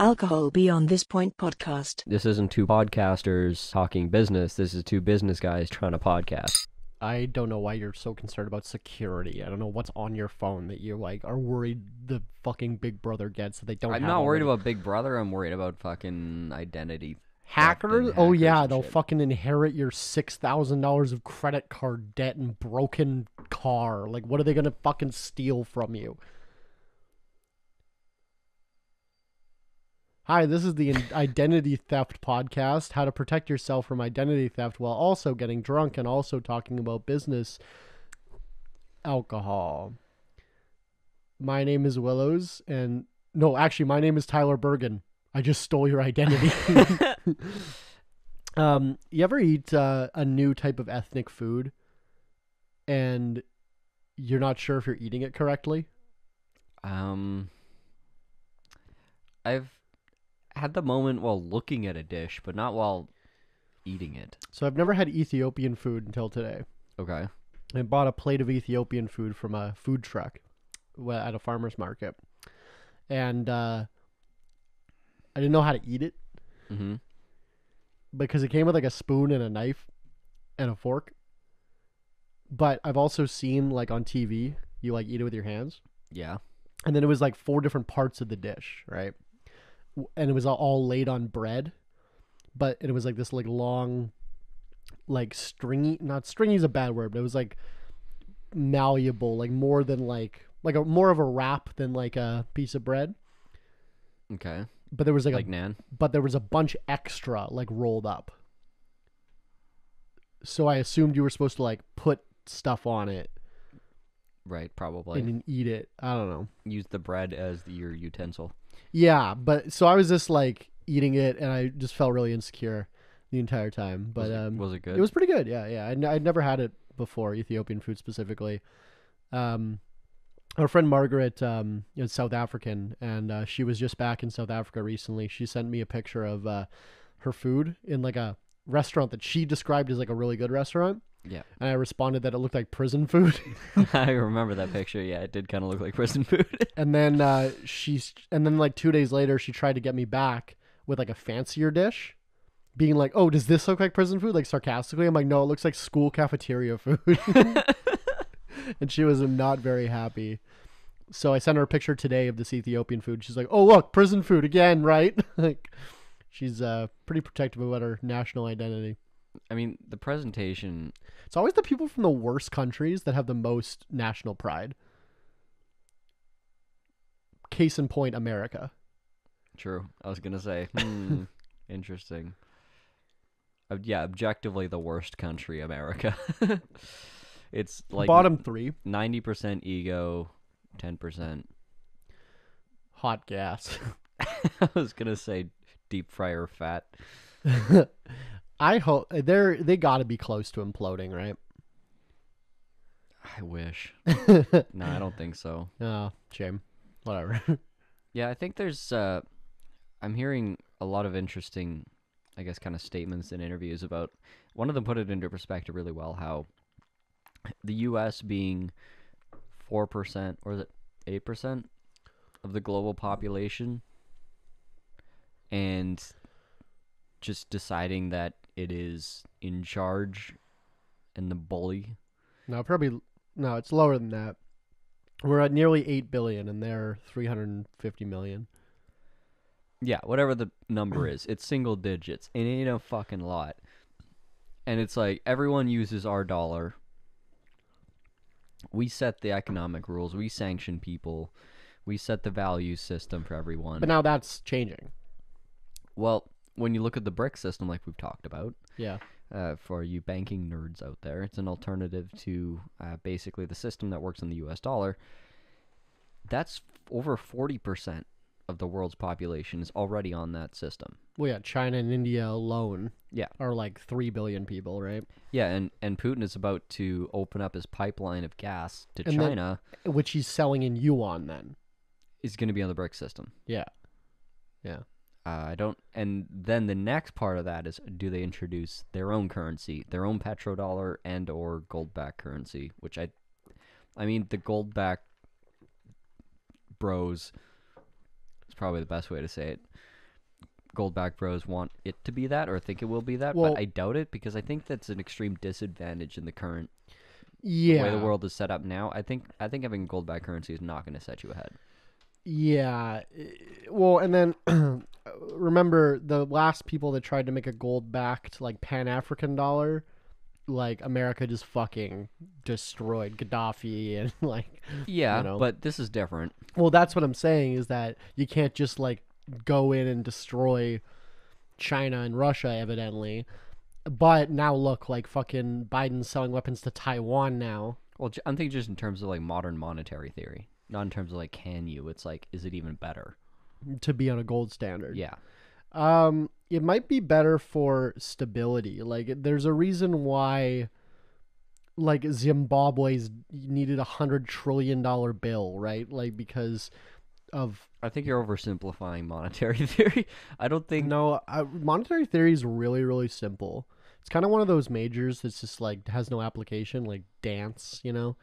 Alcohol Beyond This Point podcast. This isn't two podcasters talking business. This is two business guys trying to podcast. I don't know why you're so concerned about security. I don't know what's on your phone that you are worried the fucking Big Brother gets that they don't have. I'm not worried already. about Big Brother. I'm worried about fucking identity. Hackers? theft and Oh hackers yeah, and they'll shit. fucking inherit your $6,000 of credit card debt and broken car. Like, what are they gonna fucking steal from you? Hi, this is the Identity Theft Podcast, how to protect yourself from identity theft while also getting drunk and also talking about business alcohol. My name is Willows, and no, actually, my name is Tyler Bergen. I just stole your identity. You ever eat a new type of ethnic food and you're not sure if you're eating it correctly? I've had the moment while looking at a dish, but not while eating it. So I've never had Ethiopian food until today. Okay. I bought a plate of Ethiopian food from a food truck at a farmer's market. And I didn't know how to eat it Mm-hmm. because it came with like a spoon and a knife and a fork. But I've also seen like on TV, you like eat it with your hands. Yeah. And then it was like 4 different parts of the dish, right? And it was all laid on bread. But it was like this like long, like stringy, not stringy is a bad word, but it was like malleable, like more than like a more of a wrap than like a piece of bread. Okay. But there was Like Nan? but there was a bunch extra like rolled up. So I assumed you were supposed to like put stuff on it Right, probably. and then eat it. I don't know. Use the bread as your utensil. Yeah, but so I was just like eating it and I just felt really insecure the entire time. But Was it good? it was pretty good. Yeah. I'd never had it before, Ethiopian food specifically. Our friend Margaret is South African, and she was just back in South Africa recently. She sent me a picture of her food in like a restaurant that she described as like a really good restaurant. Yeah. And I responded that it looked like prison food. I remember that picture. Yeah, it did kind of look like prison food. And then like 2 days later, she tried to get me back with like a fancier dish, being like, "Oh, does this look like prison food?" Like sarcastically. I'm like, "No, it looks like school cafeteria food." And she was not very happy. So I sent her a picture today of this Ethiopian food. She's like, "Oh, look, prison food again, right?" Like, she's pretty protective about her national identity. I mean, the presentation. It's always the people from the worst countries that have the most national pride. Case in point, America. True. I was gonna say. Interesting. Yeah, objectively the worst country, America. It's like Bottom 3, 90% ego, 10%. hot gas. I was gonna say deep fryer fat. I hope they got to be close to imploding, right? I wish. No, I don't think so. Oh, shame. Whatever. Yeah, I think there's. I'm hearing a lot of interesting, I guess, kind of statements and interviews about. One of them put it into perspective really well. How the U.S. being 4%, or is it 8% of the global population, and just deciding that it is in charge and the bully. No, it's lower than that. We're at nearly 8 billion and they're 350 million. Yeah, whatever the number is, it's single digits. It ain't a fucking lot. And it's like everyone uses our dollar. We set the economic rules. We sanction people. We set the value system for everyone. But now that's changing. Well, when you look at the BRIC system, like we've talked about, Yeah. for you banking nerds out there, it's an alternative to basically the system that works in the U.S. dollar. That's over 40% of the world's population is already on that system. Well, yeah, China and India alone Yeah. are like 3 billion people, right? Yeah, and Putin is about to open up his pipeline of gas to And then- China. Which he's selling in yuan then. Is going to be on the BRIC system. Yeah. Yeah. I don't. And then the next part of that is, do they introduce their own currency, their own petrodollar and or gold-backed currency? Which I mean, the gold-backed bros It's probably the best way to say it. Gold-backed bros want it to be that or think it will be that, Well- but I doubt it because I think that's an extreme disadvantage in the current Yeah. way the world is set up now. I think having gold-backed currency is not going to set you ahead. Yeah. Well, and then remember the last people that tried to make a gold-backed like Pan-African dollar, like America just fucking destroyed Gaddafi and like. Yeah, You know. but this is different. Well, that's what I'm saying is that you can't just like go in and destroy China and Russia, evidently. But now look, like fucking Biden's selling weapons to Taiwan now. Well, I'm thinking just in terms of like modern monetary theory, not in terms of like can you. It's like, is it even better? To be on a gold standard. Yeah. It might be better for stability. Like, there's a reason why, like, Zimbabwe's needed $100 trillion bill, right? Like, because of I think you're oversimplifying monetary theory. I don't think. no, monetary theory is really, really simple. It's kind of one of those majors that's just like has no application, like dance, you know.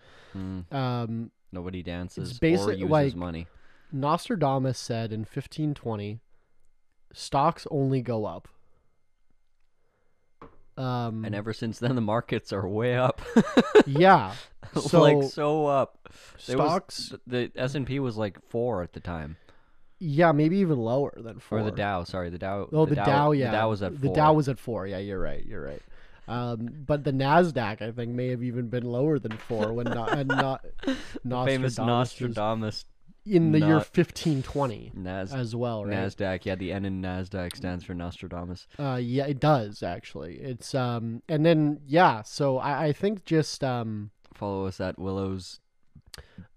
Nobody dances It's or uses like money. Nostradamus said in 1520, stocks only go up. And ever since then, the markets are way up. Yeah. So like so up. stocks, The S&P was like 4 at the time. yeah, maybe even lower than 4. Or the Dow, sorry, the Dow. Oh, the Dow, yeah. The Dow was at 4. The Dow was at 4. Yeah, you're right. But the Nasdaq, I think, may have even been lower than 4 when not famous Nostradamus was Nostradamus. in the year not- 1520 as well, right? Nasdaq, yeah, the N in Nasdaq stands for Nostradamus. Yeah, it does actually. It's and then yeah, so I think just Follow us at Willows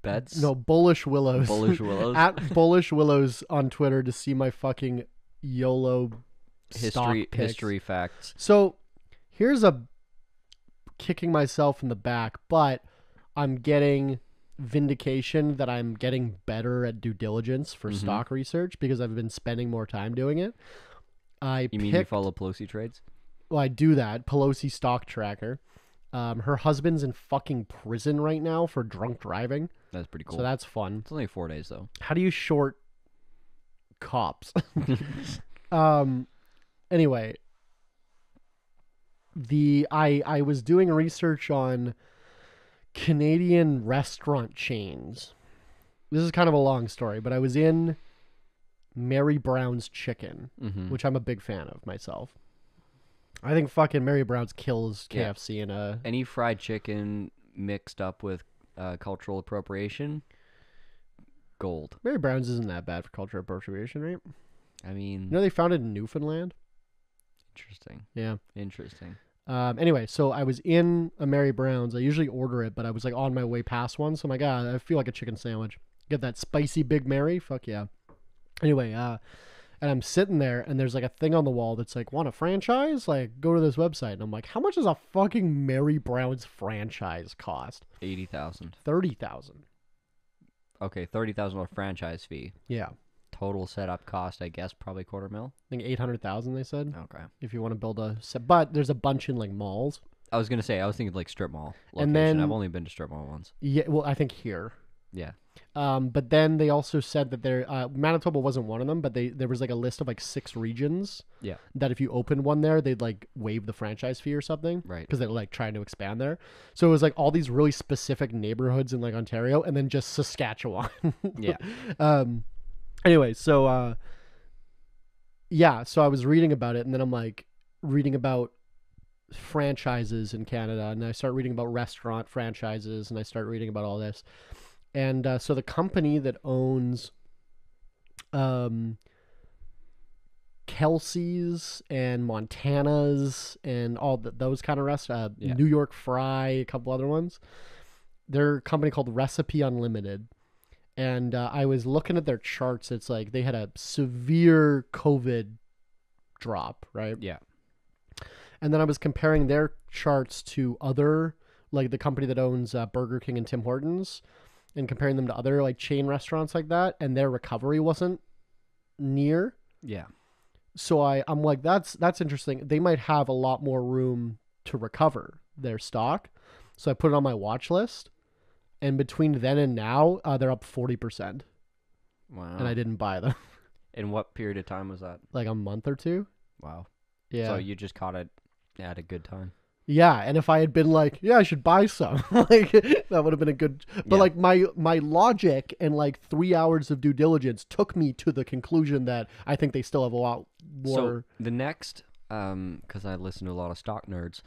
Bets. no, Bullish Willows. Bullish Willows. At Bullish Willows on Twitter to see my fucking YOLO stock picks. history facts. So here's a kicking myself in the back, but I'm getting vindication that I'm getting better at due diligence for stock research because I've been spending more time doing it. You mean you follow Pelosi trades? Well, I do that. Pelosi stock tracker. Her husband's in fucking prison right now for drunk driving. That's pretty cool. So that's fun. It's only 4 days though. How do you short cops? Anyway, I was doing research on Canadian restaurant chains. This is kind of a long story, but I was in Mary Brown's Chicken, which I'm a big fan of myself. I think fucking Mary Brown's kills KFC in a... Any fried chicken mixed up with cultural appropriation, gold. Mary Brown's isn't that bad for cultural appropriation, right? I mean, You know they found it in Newfoundland? interesting. Yeah. Interesting. Anyway, so I was in a Mary Brown's. I usually order it, but I was like on my way past one, so I'm like, I feel like a chicken sandwich. Get that spicy Big Mary? Fuck yeah. Anyway, and I'm sitting there, and there's like a thing on the wall that's like, want a franchise? Like, go to this website. And I'm like, how much does a fucking Mary Brown's franchise cost? 80,000. 30,000. Okay, $30,000 franchise fee. Yeah. Total setup cost, I guess, probably $250,000. I think 800,000 they said. Okay. If you want to build a set, but there's a bunch in like malls. I was gonna say, I was thinking like strip mall location. And then- I've only been to strip mall once. Yeah, well, I think here. Yeah. But then they also said that Manitoba wasn't one of them, but there was like a list of like 6 regions. Yeah. That if you opened one there, they'd like waive the franchise fee or something. Right. Because they're like trying to expand there. So it was like all these really specific neighborhoods in like Ontario, and then just Saskatchewan. Yeah. Anyway, so yeah, so I was reading about it, and then I'm like reading about franchises in Canada, and I start reading about restaurant franchises, and I start reading about all this. And so the company that owns Kelsey's and Montana's and all those kind of restaurants, New York Fry, a couple other ones, they're a company called Recipe Unlimited. And I was looking at their charts. It's like they had a severe COVID drop, right? Yeah. And then I was comparing their charts to other, like the company that owns Burger King and Tim Hortons, and comparing them to other like chain restaurants like that, and their recovery wasn't near. Yeah. So I'm like, that's interesting. They might have a lot more room to recover their stock. So I put it on my watch list, and between then and now, they're up 40%, Wow. and I didn't buy them. In what period of time was that? like a month or two. Wow. Yeah. So you just caught it at a good time. Yeah, and if I had been like, yeah, I should buy some, like that would have been a good. But Yeah. like my logic and like 3 hours of due diligence took me to the conclusion that I think they still have a lot more. So the next, because I listen to a lot of stock nerds,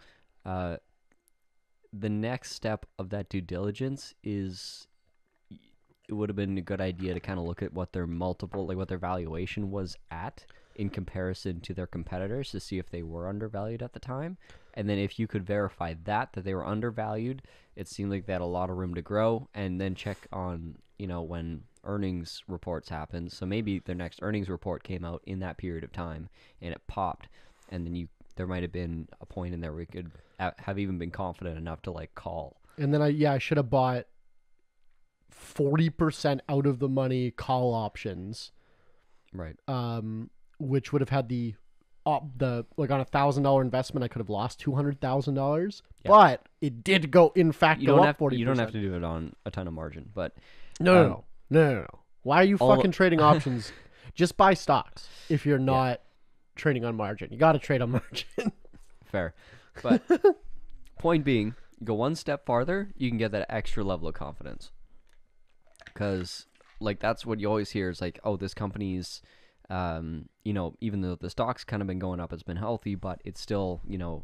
the next step of that due diligence is it would have been a good idea to kind of look at what their multiple, like what their valuation was at in comparison to their competitors to see if they were undervalued at the time. And then if you could verify that they were undervalued, it seemed like they had a lot of room to grow, and then check on, when earnings reports happen. So maybe their next earnings report came out in that period of time and it popped, and then there might have been a point in there where we could have even been confident enough to like call. And then I should have bought 40% out of the money call options, Right. which would have had the like on $1,000 investment, I could have lost $200,000, Yeah. but it did go up 40%. You don't have to do it on a ton of margin, but No. Why are you all- fucking trading options? Just buy stocks if you're not trading on margin. You got to trade on margin. fair. But point being, go one step farther, you can get that extra level of confidence. Because like that's what you always hear is like, oh, this company's, even though the stock's kind of been going up, it's been healthy, but it's still,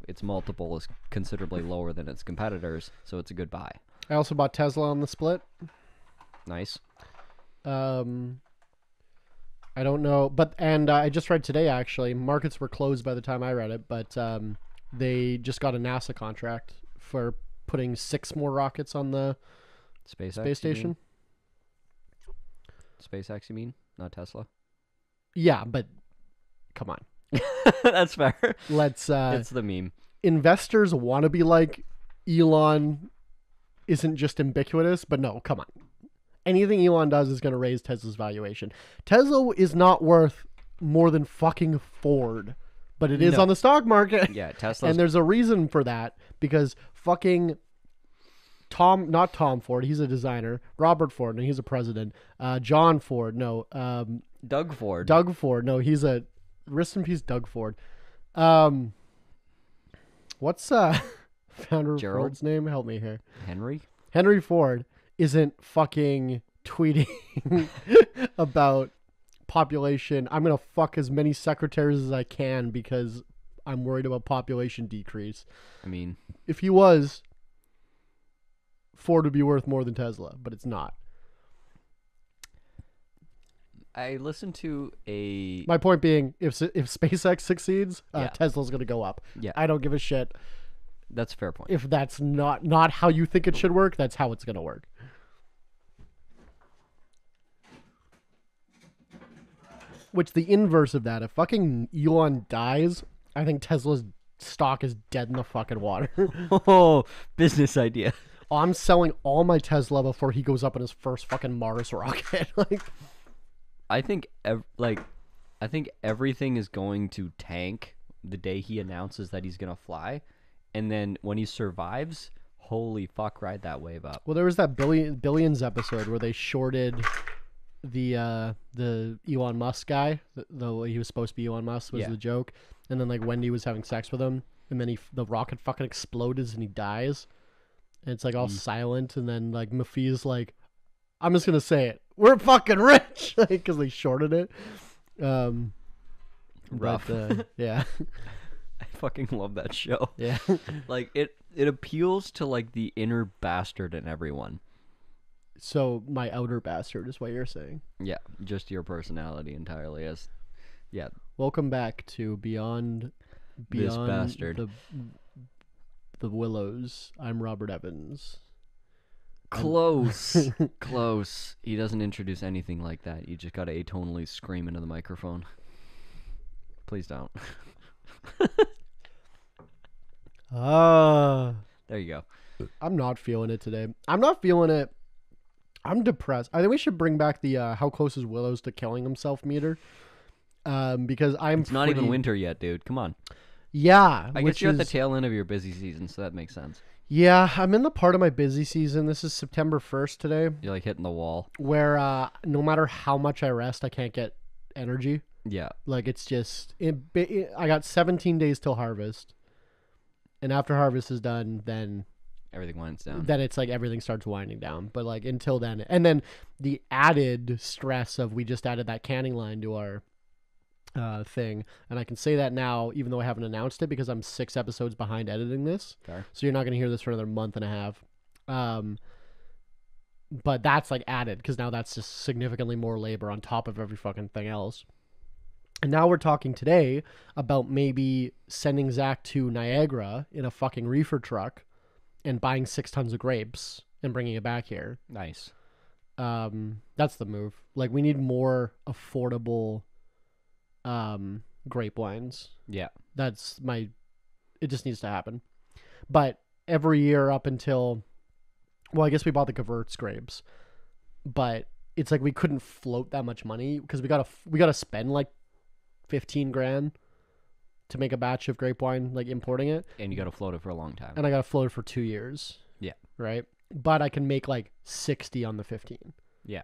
its multiple is considerably lower than its competitors, so it's a good buy. I also bought Tesla on the split. Nice. I don't know, but I just read today actually, markets were closed by the time I read it, but they just got a NASA contract for putting 6 more rockets on the SpaceX, space station. SpaceX, you mean? Not Tesla? Yeah, but come on. That's fair. Let's It's the meme. investors want to be like Elon isn't just ubiquitous, but no, come on. Anything Elon does is going to raise Tesla's valuation. Tesla is not worth more than fucking Ford, but it is No. on the stock market. Yeah, Tesla. And there's a reason for that, because fucking not Tom Ford, he's a designer. Robert Ford, no, he's a president. John Ford, no. Doug Ford. Doug Ford, no, he's a rest in peace, Doug Ford. What's founder of Gerald? Ford's name? Help me here. Henry? Henry Ford isn't fucking tweeting about population. I'm gonna fuck as many secretaries as I can because I'm worried about population decrease. I mean, If he was, Ford would be worth more than Tesla, but it's not. I listened to a... My point being, if SpaceX succeeds, Yeah. Tesla's gonna go up. Yeah. I don't give a shit. That's a fair point. If that's not how you think it should work, that's how it's gonna work. Which the inverse of that, if fucking Elon dies, I think Tesla's stock is dead in the fucking water. Oh, business idea. I'm selling all my Tesla before he goes up in his first fucking Mars rocket. Like, I think I think everything is going to tank the day he announces that he's gonna fly, and then when he survives, holy fuck, ride that wave up. well, there was that Billions episode where they shorted the Elon Musk guy. He was supposed to be Elon Musk was Yeah. the joke, and then like Wendy was having sex with him, and then the rocket fucking explodes and he dies, and it's like all silent, and then like Mafi's like, I'm just gonna say it, we're fucking rich, because they shorted it. Rough. But, yeah. I fucking love that show. Yeah. Like it appeals to like the inner bastard in everyone. So my outer bastard is what you're saying. Yeah, just your personality entirely. As yeah, Welcome back to Beyond This bastard. the Willows. I'm Robert Evans. close, close. He doesn't introduce anything like that. You just gotta atonally scream into the microphone. Please don't. There you go. I'm not feeling it today. I'm not feeling it. I'm depressed. I think we should bring back the how close is Willows to killing himself meter. Because It's not even winter yet, dude. Come on. Yeah, I guess you're at the tail end of your busy season, so that makes sense. Yeah, I'm in the part of my busy season. This is September 1st today, You're like hitting the wall. where no matter how much I rest, I can't get energy. Yeah. Like it's just I got 17 days till harvest, and after harvest is done, then Everything winds down. it's like everything starts winding down. But like until then, and then the added stress of we just added that canning line to our thing, and I can say that now even though I haven't announced it because I'm 6 episodes behind editing this. Fair. So you're not going to hear this for another month and a half. But that's like added because now that's just significantly more labor on top of every fucking thing else. And now we're talking today about maybe sending Zach to Niagara in a fucking reefer truck and buying 6 tons of grapes and bringing it back here. Nice. That's the move. Like we need more affordable grape wines. Yeah. It just needs to happen. But every year up until, well, I guess we bought the Gewurz grapes, but it's like we couldn't float that much money because we gotta spend like 15 grand to make a batch of grape wine, like importing it. And you got to float it for a long time. And I gotta float it for 2 years. Yeah. Right? But I can make like 60 on the 15. Yeah.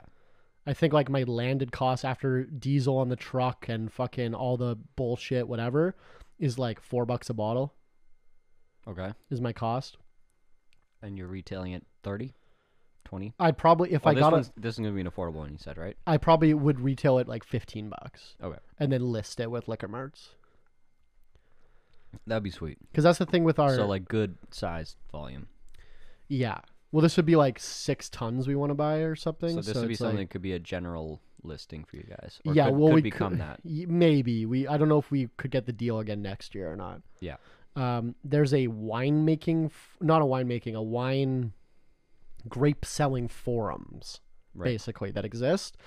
I think like my landed cost after diesel on the truck and fucking all the bullshit, whatever, is like $4 a bottle Okay. is my cost. And you're retailing it 30, 20? I'd probably, if Oh, I got it, this is going to be an affordable one, you said, right? I probably would retail it like $15 Okay. and then list it with liquor marts. That'd be sweet. Because that's the thing with our, So, like, good sized volume. yeah. Well, this would be like 6 tons we want to buy or something. So this would be it's something like, that could be a general listing for you guys. Or yeah, could, well, could we become could, that. Maybe I don't know if we could get the deal again next year or not. Yeah. There's a winemaking, not a winemaking, a wine grape selling forums, Right. basically, that exist.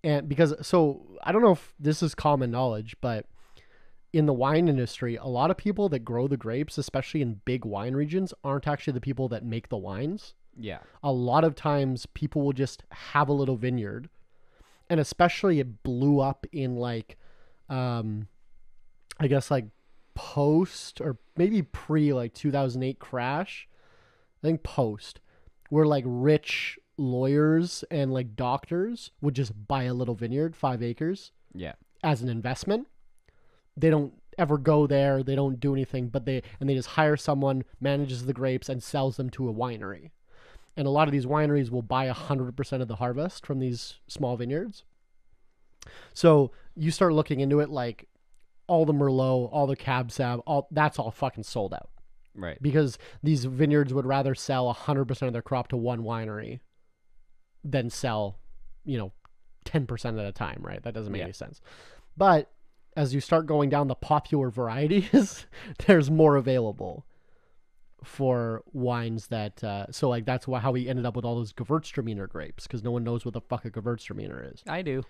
And because, so I don't know if this is common knowledge, but in the wine industry, a lot of people that grow the grapes, especially in big wine regions, aren't actually the people that make the wines. Yeah. A lot of times people will just have a little vineyard, and especially it blew up in like I guess like post or maybe pre like 2008 crash. I think post, where like rich lawyers and like doctors would just buy a little vineyard, 5 acres, Yeah. as an investment. They don't ever go there, they don't do anything, but they just hire someone, manages the grapes and sells them to a winery. And a lot of these wineries will buy 100% of the harvest from these small vineyards. So you start looking into it, like all the Merlot, all the Cab Sav, that's all fucking sold out. Right. Because these vineyards would rather sell 100% of their crop to one winery than sell, 10% at a time, right? That doesn't make any sense. But as you start going down the popular varieties, there's more available for wines that so like that's how we ended up with all those Gewürztraminer grapes, because no one knows what the fuck a Gewürztraminer is. I do.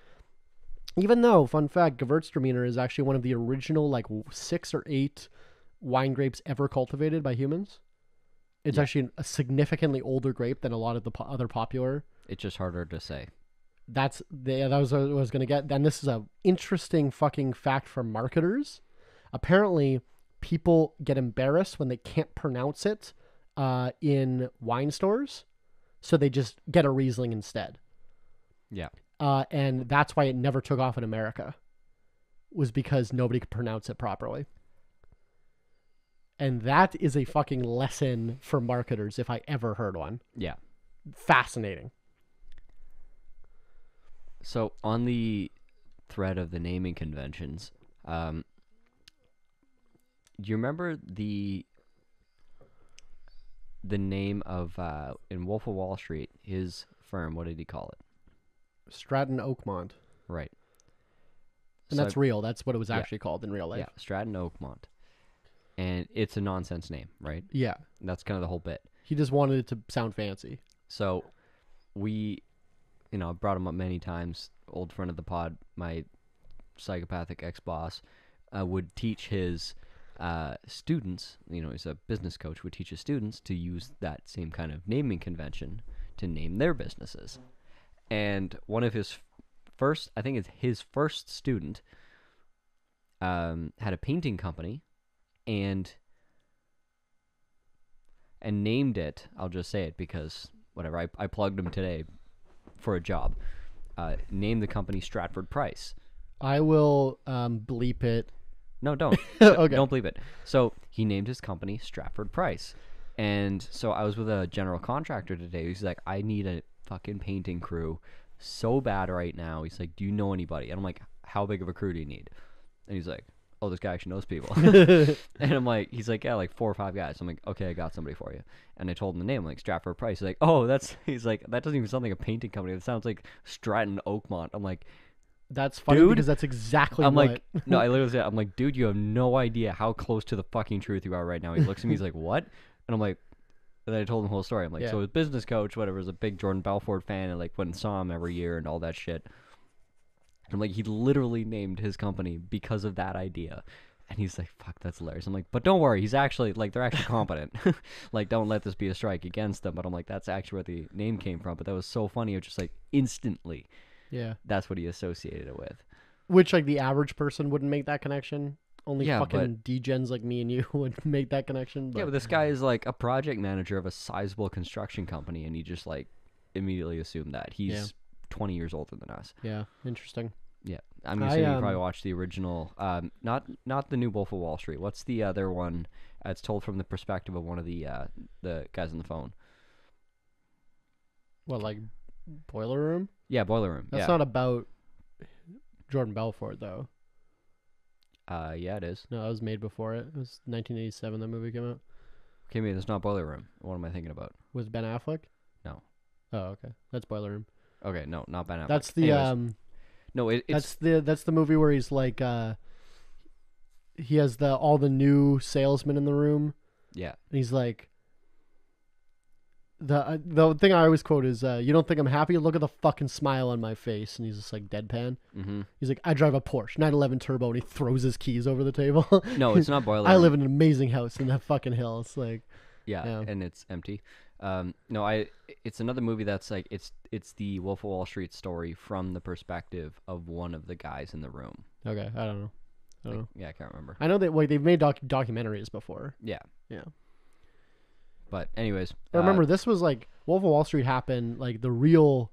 Even though, fun fact, Gewürztraminer is actually one of the original like 6 or 8 wine grapes ever cultivated by humans. It's actually a significantly older grape than a lot of the other popular. It's just harder to say. That was what I was going to get. Then this is a interesting fucking fact for marketers. Apparently, people get embarrassed when they can't pronounce it in wine stores, so they just get a Riesling instead. Yeah. And that's why it never took off in America, was because nobody could pronounce it properly. And that is a fucking lesson for marketers if I ever heard one. Yeah. Fascinating. So on the thread of the naming conventions, do you remember the name of in Wolf of Wall Street, his firm? What did he call it? Stratton Oakmont. Right. And So that's real. That's what it was actually called in real life. Yeah, Stratton Oakmont. And it's a nonsense name, right? Yeah. And that's kind of the whole bit. He just wanted it to sound fancy. So we, I brought him up many times. Old friend of the pod, my psychopathic ex-boss, would teach his students, he's a business coach, would teach his students to use that same kind of naming convention to name their businesses. And one of his first, I think it's his first student, had a painting company and named it, I'll just say it because whatever, I plugged him today for a job, named the company Stratford Price, I will bleep it. No, don't. Okay. Don't believe it. So he named his company Stratford Price. And so I was with a general contractor today. He's like, I need a fucking painting crew so bad right now. He's like, do you know anybody? And I'm like, how big of a crew do you need? And he's like, oh, this guy actually knows people. And I'm like, he's like, yeah, like 4 or 5 guys. I'm like, okay, I got somebody for you. And I told him the name, like Stratford Price. He's like, oh, he's like, that doesn't even sound like a painting company. It sounds like Stratton Oakmont. I'm like, That's funny dude, because that's exactly I'm what. like, no, I literally said, I'm like, dude, you have no idea how close to the fucking truth you are right now. He looks at me, he's like, what? And I'm like, and then I told him the whole story. I'm like, Yeah. so his business coach, whatever, is a big Jordan Belfort fan and like went and saw him every year and all that shit. And I'm like, he literally named his company because of that idea. And he's like, fuck, that's hilarious. I'm like, but don't worry, he's actually, like, they're actually competent. Like, don't let this be a strike against them. But I'm like, that's actually where the name came from. But that was so funny. It was just like, instantly, Yeah. that's what he associated it with. Which, like, the average person wouldn't make that connection. Only Yeah, fucking degens like me and you would make that connection. Yeah, but this guy is like a project manager of a sizable construction company, and he just like immediately assumed that he's 20 years older than us. Yeah, interesting. Yeah, I'm assuming you probably watched the original, not the new Wolf of Wall Street. What's the other one? It's told from the perspective of one of the guys on the phone. What, like Boiler Room? Yeah, Boiler Room. That's not about Jordan Belfort, though. Yeah, it is. No, that was made before it. It was 1987 that movie came out. Okay, maybe it's not Boiler Room. What am I thinking about? With Ben Affleck? No. Oh, okay. That's Boiler Room. Okay, no, not Ben Affleck. That's the Anyways, no, it's that's the movie where he's like he has all the new salesmen in the room. yeah. And he's like, the thing I always quote is, you don't think I'm happy? Look at the fucking smile on my face. And he's just like deadpan. Mm-hmm. He's like, I drive a Porsche 911 Turbo, and he throws his keys over the table. No, it's not Boiler I Room. live in an amazing house in that fucking hill. It's like, Yeah, and it's empty. No, it's another movie that's like it's the Wolf of Wall Street story from the perspective of one of the guys in the room. okay, I don't know. Yeah, I can't remember. I know that like they've made documentaries before. Yeah. Yeah. But anyways, I remember this was like Wolf of Wall Street happened, like the real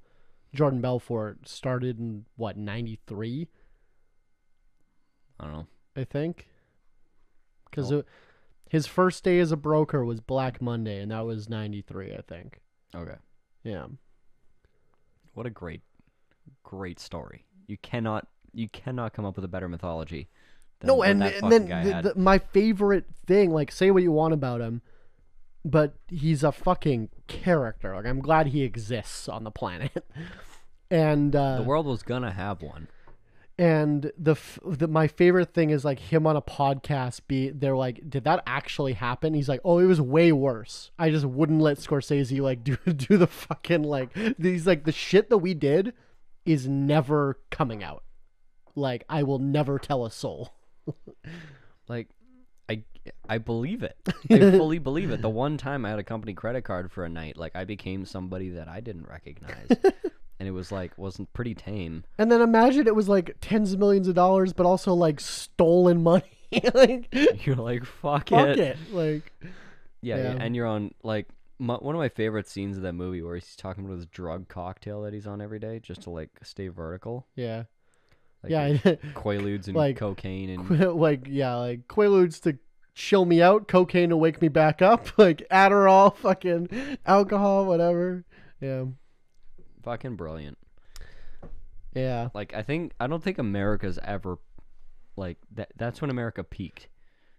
Jordan Belfort started in what, 93? I don't know. I think. Because his first day as a broker was Black Monday, and that was 93, I think. Okay. Yeah. What a great story. You cannot come up with a better mythology than No, what and that and fucking then guy had. my favorite thing, like, say what you want about him, but he's a fucking character. Like, I'm glad he exists on the planet. And The world was gonna have one. and my favorite thing is like him on a podcast. They're like, did that actually happen? He's like, oh, it was way worse. I just wouldn't let Scorsese like do the fucking like. He's like, the shit that we did is never coming out. Like, I will never tell a soul. Like, I believe it. I fully believe it. The one time I had a company credit card for a night, like I became somebody that I didn't recognize. And it was like, wasn't pretty tame. And then imagine it was like tens of millions of dollars, but also like stolen money. Like, You're like, fuck fuck it. it. Like, Yeah, and you're on, like, one of my favorite scenes of that movie where he's talking about his drug cocktail that he's on every day just to, like, stay vertical. yeah. Like, Yeah. Quaaludes and like, cocaine and... like Quaaludes to chill me out, cocaine to wake me back up, like Adderall, fucking alcohol, whatever. Yeah. Fucking brilliant. Yeah. Like, I don't think America's ever, like, that's when America peaked.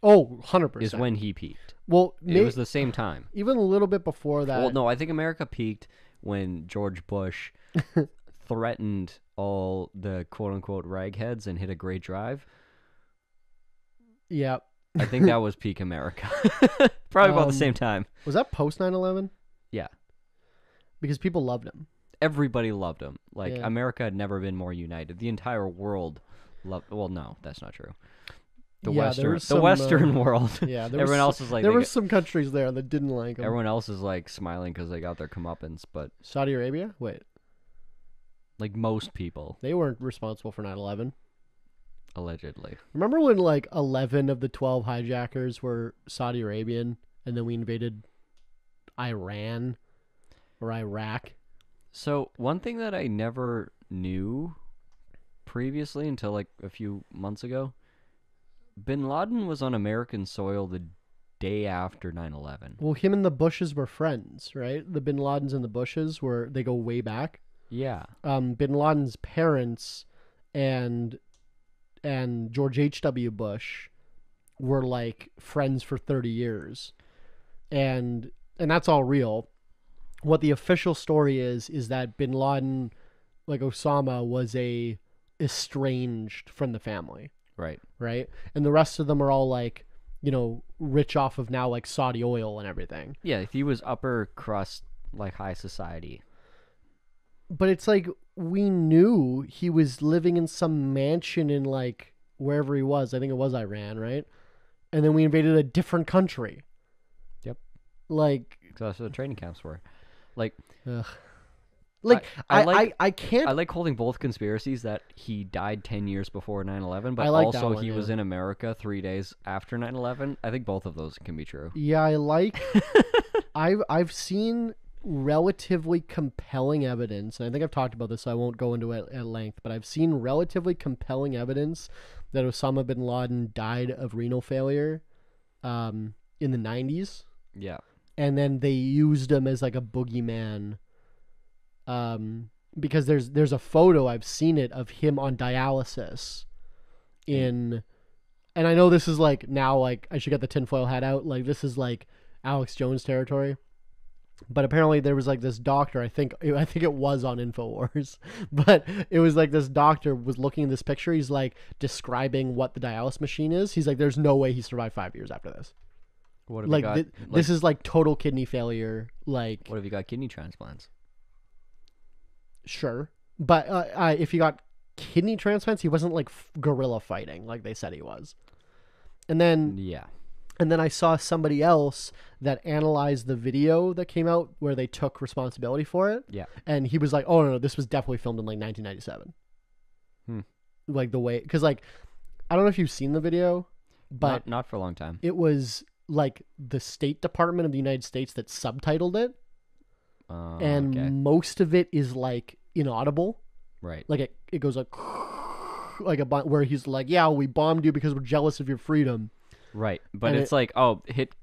Oh, 100%. Is when he peaked. Well, It was the same time. even a little bit before that. Well, no, I think America peaked when George Bush threatened all the quote-unquote ragheads and hit a great drive. Yeah. I think that was peak America. Probably about the same time. Was that post 9/11? Yeah. Because people loved him. Everybody loved him. Like, Yeah. America had never been more united. The entire world loved... Well, no, that's not true. The Yeah, there was Western world. Yeah. Everyone else is like... There were some countries there that didn't like him. Everyone else is, like, smiling because they got their comeuppance, but... Saudi Arabia? Wait. Like, most people, They weren't responsible for 9/11. allegedly. Remember when like 11 of the 12 hijackers were Saudi Arabian, and then we invaded Iran or Iraq? So, one thing that I never knew previously until like a few months ago, Bin Laden was on American soil the day after 9/11. Well, him and the Bushes were friends, right? The Bin Ladens and the Bushes they go way back. Yeah. Bin Laden's parents and George H.W. Bush were like friends for 30 years. And that's all real. What the official story is that Bin Laden, like Osama, was estranged from the family. Right. Right? And the rest of them are all like, rich off of now like Saudi oil and everything. Yeah, he was upper crust, like high society. But it's like we knew he was living in some mansion in like wherever he was. I think it was Iran, right? And then we invaded a different country. Yep. Like, So that's what the training camps were. Like, ugh. Like I can't. I like holding both conspiracies that he died 10 years before 9/11, but I like that also one, he was yeah. in America 3 days after 9/11. I think both of those can be true. Yeah, I like. I've seen relatively compelling evidence, and I think I've talked about this, so I won't go into it at length. But I've seen relatively compelling evidence that Osama bin Laden died of renal failure, in the 90s. Yeah. And then they used him as like a boogeyman. Because there's a photo, I've seen it, of him on dialysis and I know this is like now like I should get the tinfoil hat out, like this is like Alex Jones territory, but apparently there was like this doctor, I think it was on InfoWars, but it was like this doctor was looking at this picture, he's like describing what the dialysis machine is, he's like there's no way he survived 5 years after this. What have Like, you got? this is like total kidney failure, like What have you got? Kidney transplants. sure, but if he got kidney transplants, he wasn't like guerrilla fighting like they said he was. And then I saw somebody else that analyzed the video that came out where they took responsibility for it. Yeah. And he was like, "Oh no, this was definitely filmed in like 1997." Like the way, because like I don't know if you've seen the video, but not for a long time. it was like the State Department of the United States that subtitled it. And okay. most of it is like inaudible, Right. like it goes like a where he's like, yeah, we bombed you because we're jealous of your freedom, Right, but and it's like, oh, hit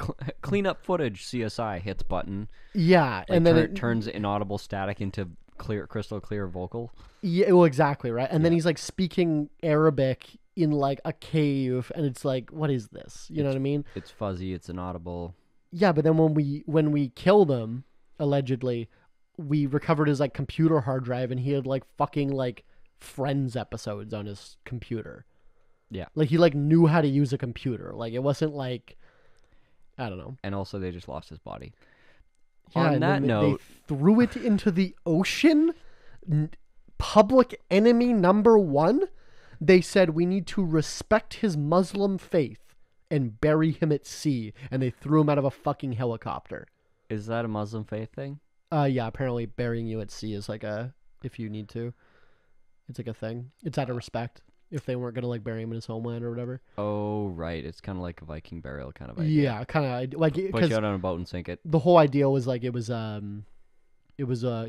clean up footage, CSI hits button, yeah, like, and then it turns inaudible static into crystal clear vocal. yeah, well, exactly, right. And then he's like speaking Arabic in like a cave, and it's like, what is this, you know what I mean? It's fuzzy, it's inaudible. Yeah, but then when we killed him, allegedly, we recovered his like computer hard drive, and he had like fucking like Friends episodes on his computer. Yeah. Like he like knew how to use a computer. Like it wasn't like, I don't know. And also they just lost his body. Yeah, On and that then note, they threw it into the ocean. Public enemy number one. They said we need to respect his Muslim faith and bury him at sea, and they threw him out of a fucking helicopter. is that a Muslim faith thing? Yeah, apparently burying you at sea is like if you need to. It's like a thing. It's out of respect. If they weren't gonna like bury him in his homeland or whatever. Oh, right. It's kind of like a Viking burial kind of idea. Yeah, kind of like Put because you out on a boat and sink it. the whole idea was like it was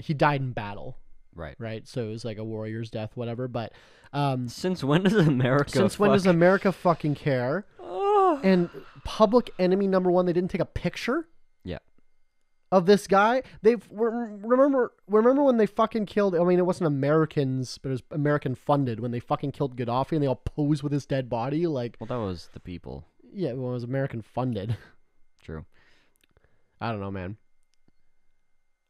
he died in battle, Right. right? So it was like a warrior's death, whatever. But Since when does America when does America fucking care? Oh. And public enemy number one, they didn't take a picture. Yeah. Of this guy. Remember when they fucking killed, I mean, it wasn't Americans, but it was American funded, when they fucking killed Gaddafi and they all posed with his dead body, like, Well, that was the people. yeah, well, it was American funded. True. I don't know, man.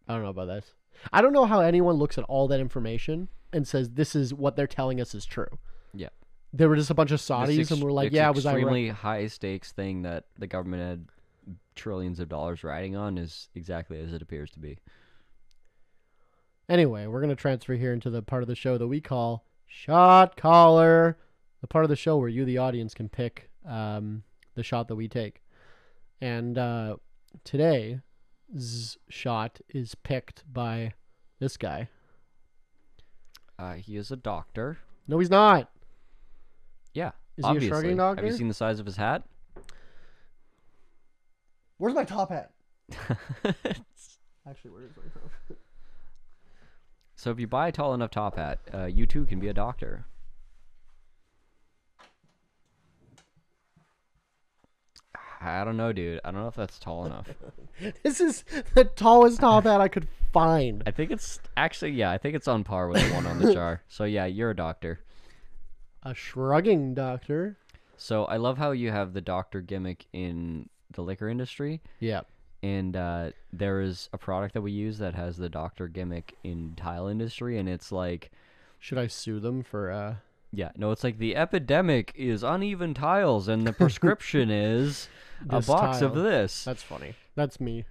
I don't know about this. I don't know how anyone looks at all that information and says this is what they're telling us is true. Yeah. There were just a bunch of Saudis and we're like, yeah, it was extremely high stakes thing that the government had trillions of dollars riding on is exactly as it appears to be. Anyway, we're going to transfer here into the part of the show that we call Shot Caller, the part of the show where you, the audience, can pick the shot that we take. And today's shot is picked by this guy. He is a doctor. No, he's not. Yeah, Is obviously. he a shrugging doctor? Have you seen the size of his hat? Where's my top hat? Actually, where is my top hat? So if you buy a tall enough top hat, you too can be a doctor. I don't know, dude. I don't know if that's tall enough. This is the tallest top hat I could find. I think it's actually, yeah, I think it's on par with the one on the jar. So yeah, you're a doctor. A shrugging doctor. So I love how you have the doctor gimmick in the liquor industry. Yeah. And there is a product that we use that has the doctor gimmick in tile industry, and it's like, should I sue them for yeah, no, it's like the epidemic is uneven tiles, and the prescription is a This box of tile. this. That's funny. That's me.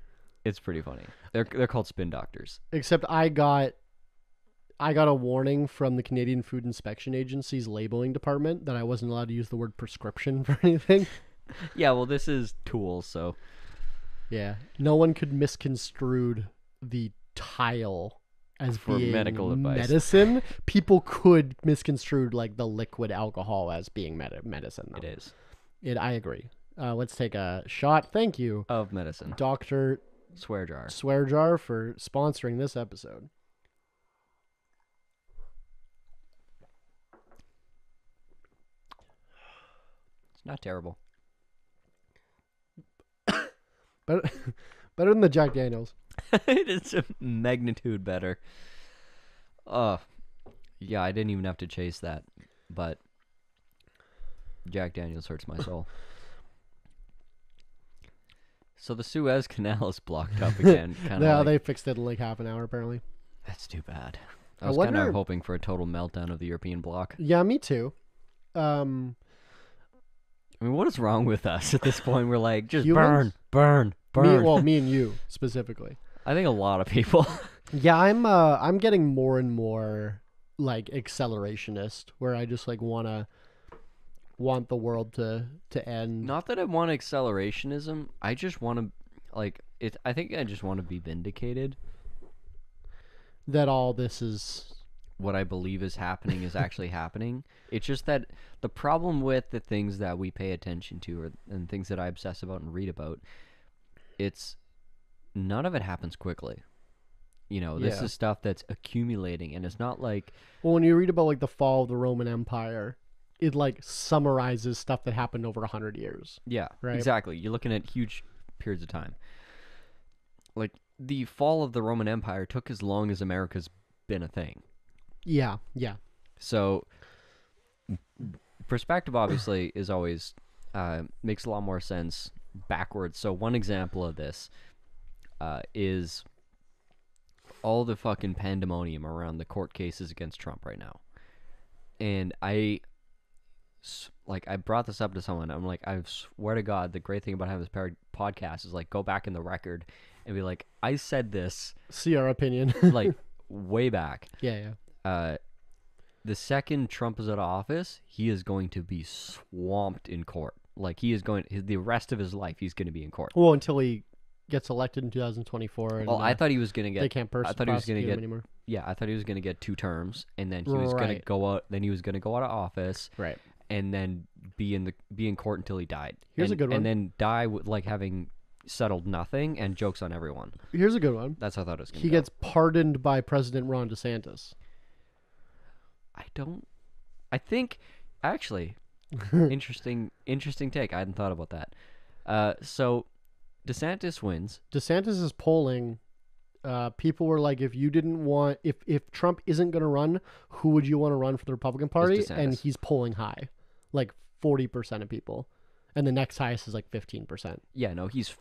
It's pretty funny. They're called spin doctors. Except I got a warning from the Canadian Food Inspection Agency's labeling department that I wasn't allowed to use the word prescription for anything. Yeah, well, this is tools, so Yeah. No one could misconstrued the tile as For being medical advice. medicine. People could misconstrued like the liquid alcohol as being medicine. Though. it is I agree. Let's take a shot. Thank you, of medicine. Dr. Swear jar. Swearjar, for sponsoring this episode. It's not terrible. Better than the Jack Daniels. It is a magnitude better. Yeah, I didn't even have to chase that, but Jack Daniels hurts my soul. So the Suez Canal is blocked up again. Yeah, they fixed it in like half an hour apparently. That's too bad. I I was kind wonder- of hoping for a total meltdown of the European bloc. Yeah, me too. I mean, what is wrong with us at this point? We're like, just Humans? burn. Me and you specifically. I think a lot of people. Yeah, I'm getting more and more like accelerationist, where I just like want the world to end. Not that I want accelerationism. I just want to, like, it. I think I just want to be vindicated. That all this is. What I believe is happening is actually happening. It's just that the problem with the things that we pay attention to and things that I obsess about and read about, it's none of it happens quickly. You know, this Yeah. is stuff that's accumulating, and it's not like, Well, when you read about like the fall of the Roman Empire, it like summarizes stuff that happened over 100 years. yeah, Right. exactly. You're looking at huge periods of time. Like, the fall of the Roman Empire took as long as America's been a thing. Yeah. So, perspective obviously is always makes a lot more sense backwards. So one example of this is all the fucking pandemonium around the court cases against Trump right now. And I brought this up to someone. I'm like, I swear to God, the great thing about having this podcast is like, go back in the record and be like, I said this See our opinion. like way back. Yeah. The second Trump is out of office, he is going to be swamped in court. Like, he is going, the rest of his life, he's going to be in court. Well, until he gets elected in 2024. And, Well, I thought he was going to they get, can't I thought he was going to prosecute him get, anymore. yeah, I thought he was going to get 2 terms, and then he was going to Right. go out, then he was going to go out of office, Right. and then be in court until he died. Here's a And- good one. And then die with, like, having settled nothing and jokes on everyone. Here's a good one. That's how I thought it was going to He go. gets pardoned by President Ron DeSantis. I think, actually, interesting take. I hadn't thought about that. So, DeSantis wins. DeSantis is polling. People were like, if you didn't want, if Trump isn't going to run, who would you want to run for the Republican Party? And DeSantis. he's polling high, like 40% of people. And the next highest is like 15%. Yeah, no, he's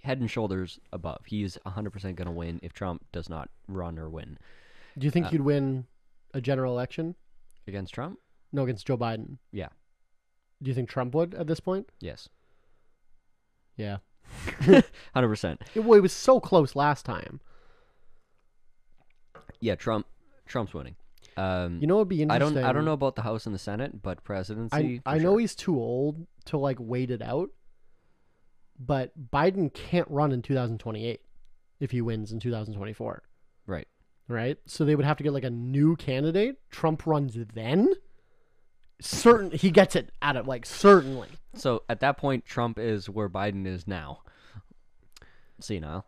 head and shoulders above. He's 100% going to win if Trump does not run or win. Do you think he'd win a general election? Against Trump? No, against Joe Biden. Yeah. Do you think Trump would at this point? Yes. Yeah. 100%. It was so close last time. Yeah, Trump's winning. You know what would be I interesting? don't know about the House and the Senate, but presidency. I know he's too old to like wait it out, but Biden can't run in 2028 if he wins in 2024. Right. Right? So they would have to get like a new candidate. Trump runs then. He gets it out of like certainly. So at that point, Trump is where Biden is now. Senile.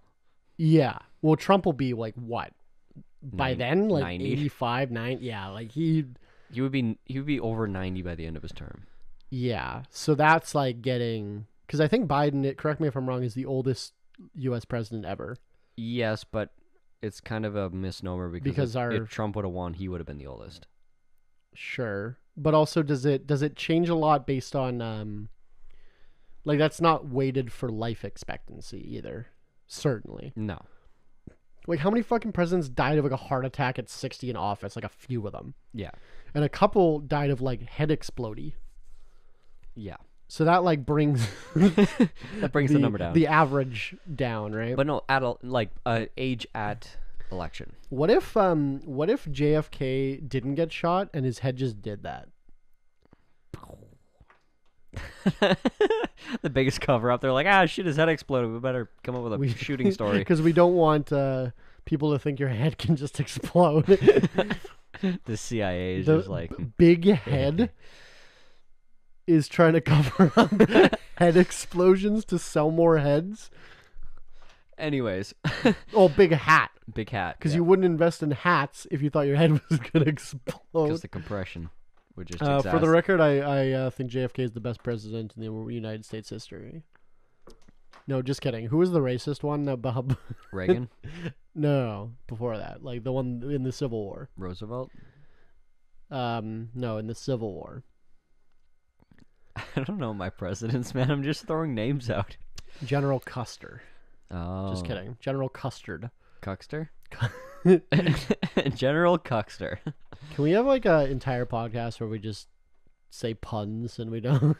Yeah. Well, Trump will be like what? By then, like 90. 85, 90. Yeah, like he He would be over 90 by the end of his term. Yeah. So that's like getting Because I think Biden, correct me if I'm wrong, is the oldest U.S. president ever. Yes, but it's kind of a misnomer because if Trump would have won, he would have been the oldest. Sure. But also, does it change a lot based on, like, that's not weighted for life expectancy either. Certainly. No. Like, how many fucking presidents died of, like, a heart attack at 60 in office? Like, a few of them. Yeah. And a couple died of, like, head exploding. Yeah. So that, like, brings... that brings the number down. The average down, right? But no, age at election. What if JFK didn't get shot and his head just did that? The biggest cover up. They're like, shit, his head exploded. We better come up with a shooting story. Because we don't want people to think your head can just explode. The CIA is just like... Big head is trying to cover up head explosions to sell more heads. Anyways. Oh, big hat. Big hat. Because you wouldn't invest in hats if you thought your head was going to explode. Because the compression would just for the record, I think JFK is the best president in the United States history. No, just kidding. Who was the racist one? Bob Reagan? No, before that. Like the one in the Civil War. Roosevelt? No, in the Civil War. I don't know my presidents, man. I'm just throwing names out. General Custer. Oh. Just kidding. General Custard. Cuxter? General Cuxter. Can we have like an entire podcast where we just say puns and we don't?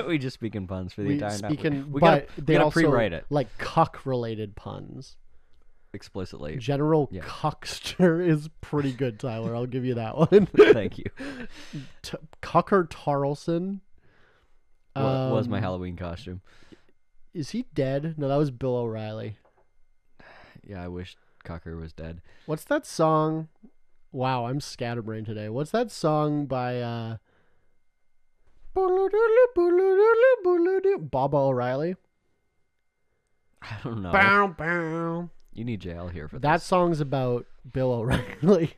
We just speak in puns for the entire night. We gotta pre-write it. Like cuck-related puns. Explicitly. General Cuckster is pretty good, Tyler. I'll give you that one. Thank you. Cucker Tarleson. What was my Halloween costume? Is he dead? No, that was Bill O'Reilly. Yeah, I wish Cucker was dead. What's that song? Wow, I'm scatterbrained today. What's that song by Baba O'Reilly? I don't know. Bow, bow. You need jail here for that this. Song's about Bill O'Reilly.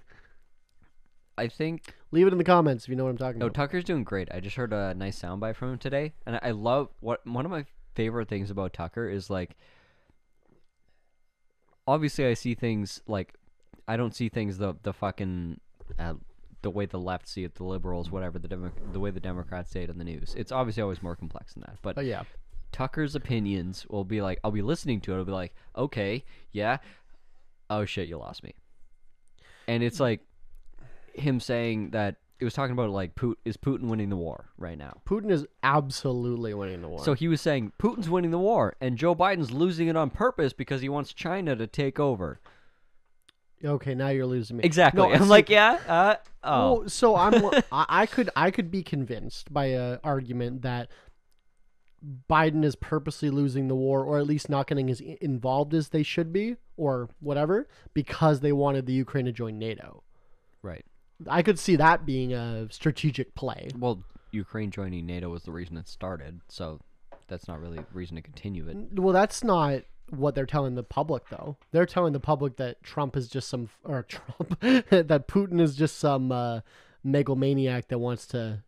I think... Leave it in the comments if you know what I'm talking about. No, Tucker's doing great. I just heard a nice soundbite from him today. And I love... One of my favorite things about Tucker is, like... Obviously, I see things, like... I don't see things the fucking... the way the left see it, the liberals, whatever, the way the Democrats say it in the news. It's obviously always more complex than that. But yeah. Tucker's opinions will be like... I'll be listening to it. I'll be like, okay, yeah. Oh, shit, you lost me. And it's like... him saying that it was talking about like is Putin winning the war right now? Putin is absolutely winning the war. So he was saying Putin's winning the war and Joe Biden's losing it on purpose because he wants China to take over. Okay, now you're losing me. Exactly. No, I'm like, yeah. Well, so I could be convinced by an argument that Biden is purposely losing the war, or at least not getting as involved as they should be, or whatever, because they wanted the Ukraine to join NATO. Right. I could see that being a strategic play. Well, Ukraine joining NATO was the reason it started, so that's not really a reason to continue it. Well, that's not what they're telling the public, though. They're telling the public that that Putin is just some megalomaniac that wants to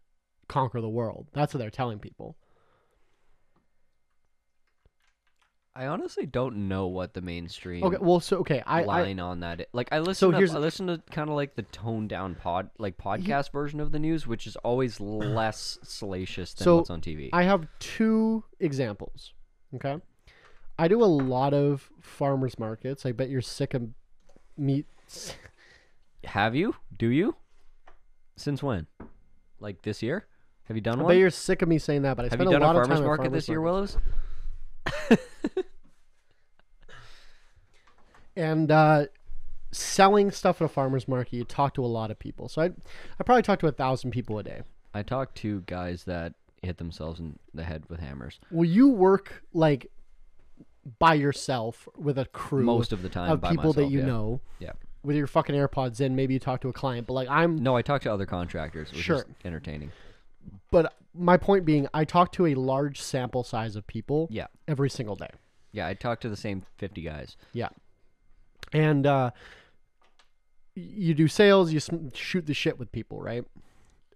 conquer the world. That's what they're telling people. I honestly don't know what the mainstream line on that. Like I listen to kind of like the toned down podcast version of the news, which is always less salacious than what's on TV. I have two examples. Okay, I do a lot of farmers markets. I bet you're sick of meat. Have you? Do you? Since when? Like this year? Have you done one? I bet you're sick of me saying that, but I spent a lot of time at farmers market this year, Willows? And selling stuff at a farmer's market, you talk to a lot of people. So I probably talk to 1,000 people a day. I talk to guys that hit themselves in the head with hammers. Well, you work like by yourself with a crew most of the time of by people myself, that you know. Yeah. With your fucking AirPods in, maybe you talk to a client, but like No, I talk to other contractors, which is entertaining. But my point being, I talk to a large sample size of people every single day. Yeah, I talk to the same 50 guys. Yeah. And you do sales, you shoot the shit with people, right?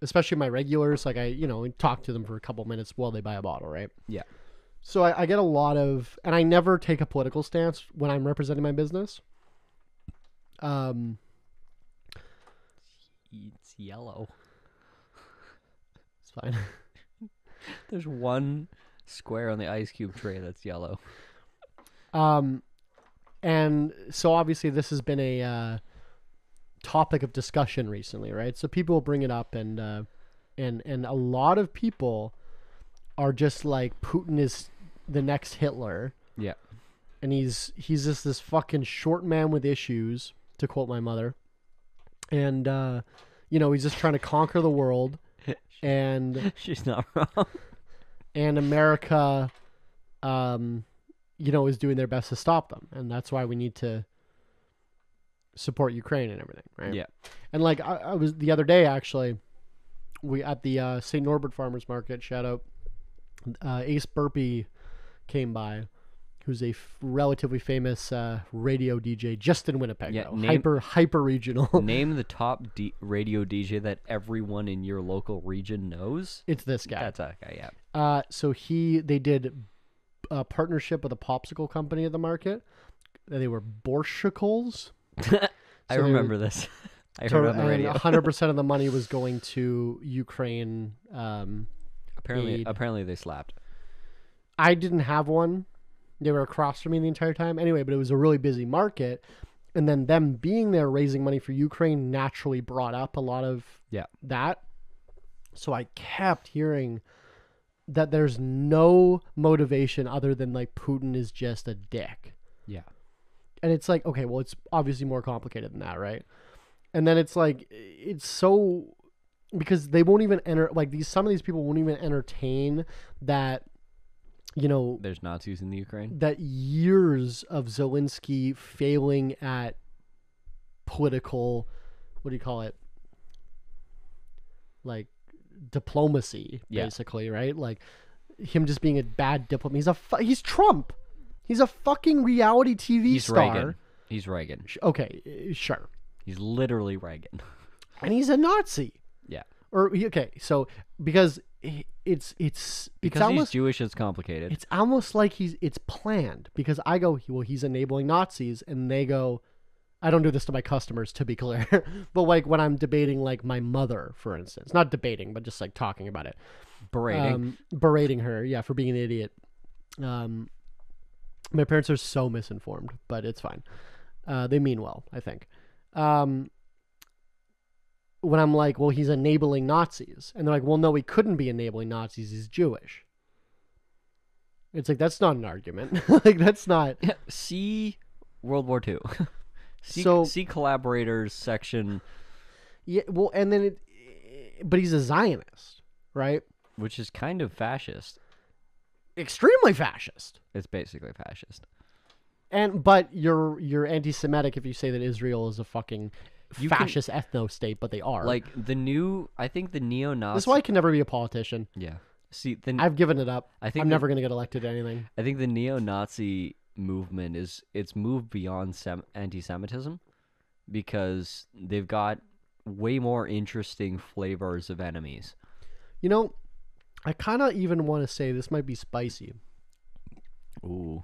Especially my regulars, like I talk to them for a couple minutes while they buy a bottle, right? Yeah. So I get a lot of, and I never take a political stance when I'm representing my business. It's yellow. It's fine. There's one square on the ice cube tray that's yellow. And so obviously this has been a topic of discussion recently, right? So people bring it up, and a lot of people are just like, Putin is the next Hitler. Yeah. And he's just this fucking short man with issues, to quote my mother. And he's just trying to conquer the world. And she's not wrong. And America is doing their best to stop them. And that's why we need to support Ukraine and everything, right? Yeah. And like I was the other day, actually, we at the St. Norbert Farmers Market, shout out, Ace Burpee came by, who's a relatively famous radio DJ just in Winnipeg. Yeah, hyper regional. Name the top radio DJ that everyone in your local region knows. It's this guy. That's that guy, yeah. So they did a partnership with a popsicle company at the market. They were Borshicles. I remember this. I heard on the radio. 100% of the money was going to Ukraine. Apparently they slapped. I didn't have one. They were across from me the entire time. Anyway, but it was a really busy market. And then them being there raising money for Ukraine naturally brought up a lot of that. So I kept hearing that there's no motivation other than like Putin is just a dick. Yeah. And it's like, okay, well, it's obviously more complicated than that, right? And then it's like, it's so, because they won't even some of these people won't even entertain that, there's Nazis in the Ukraine. That years of Zelensky failing at political, what do you call it? Like diplomacy, basically, right? Like him just being a bad diplomat. He's Trump. He's a fucking reality TV star. He's Reagan. Okay, sure. He's literally Reagan. And he's a Nazi. Yeah. So because it's he's Jewish, it's complicated. It's almost like it's planned, because I go, well, he's enabling Nazis, and they go, I don't do this to my customers, to be clear, but like when I'm debating like my mother, for instance, not debating, but just like talking about it, berating her, for being an idiot. My parents are so misinformed, but it's fine. They mean well, I think. When I'm like, well, he's enabling Nazis. And they're like, well, no, he couldn't be enabling Nazis. He's Jewish. It's like, that's not an argument. Like, that's not. See World War II. See collaborators section. Yeah, well, and then but he's a Zionist, right? Which is kind of fascist. Extremely fascist. It's basically fascist. But you're anti-Semitic if you say that Israel is a fucking fascist ethno-state, but they are. Like I think the neo-Nazi. That's why I can never be a politician. Yeah. See, I've given it up. I'm never going to get elected to anything. I think the neo-Nazi movement it's moved beyond anti-Semitism, because they've got way more interesting flavors of enemies. I kind of even want to say this might be spicy. Ooh.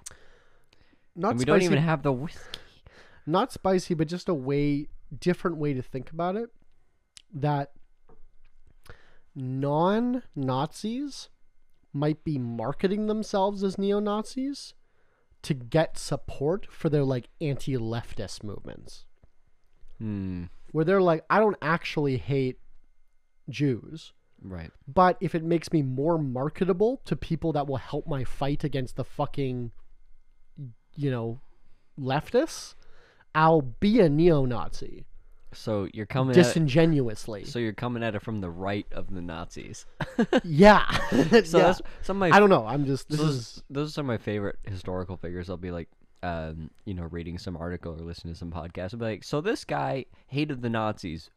Not and we spicy, don't even have the whiskey. Not spicy, but just a different way to think about it. That non-Nazis might be marketing themselves as neo-Nazis to get support for their like anti-leftist movements. Where they're like, I don't actually hate Jews. Right. But if it makes me more marketable to people that will help my fight against the fucking, leftists, I'll be a neo-Nazi. So you're coming disingenuously. So you're coming at it from the right of the Nazis. Yeah. So yeah. that's some of my. I don't know. I'm just. Those are some of my favorite historical figures. I'll be like, reading some article or listening to some podcast. I'll be like, so this guy hated the Nazis,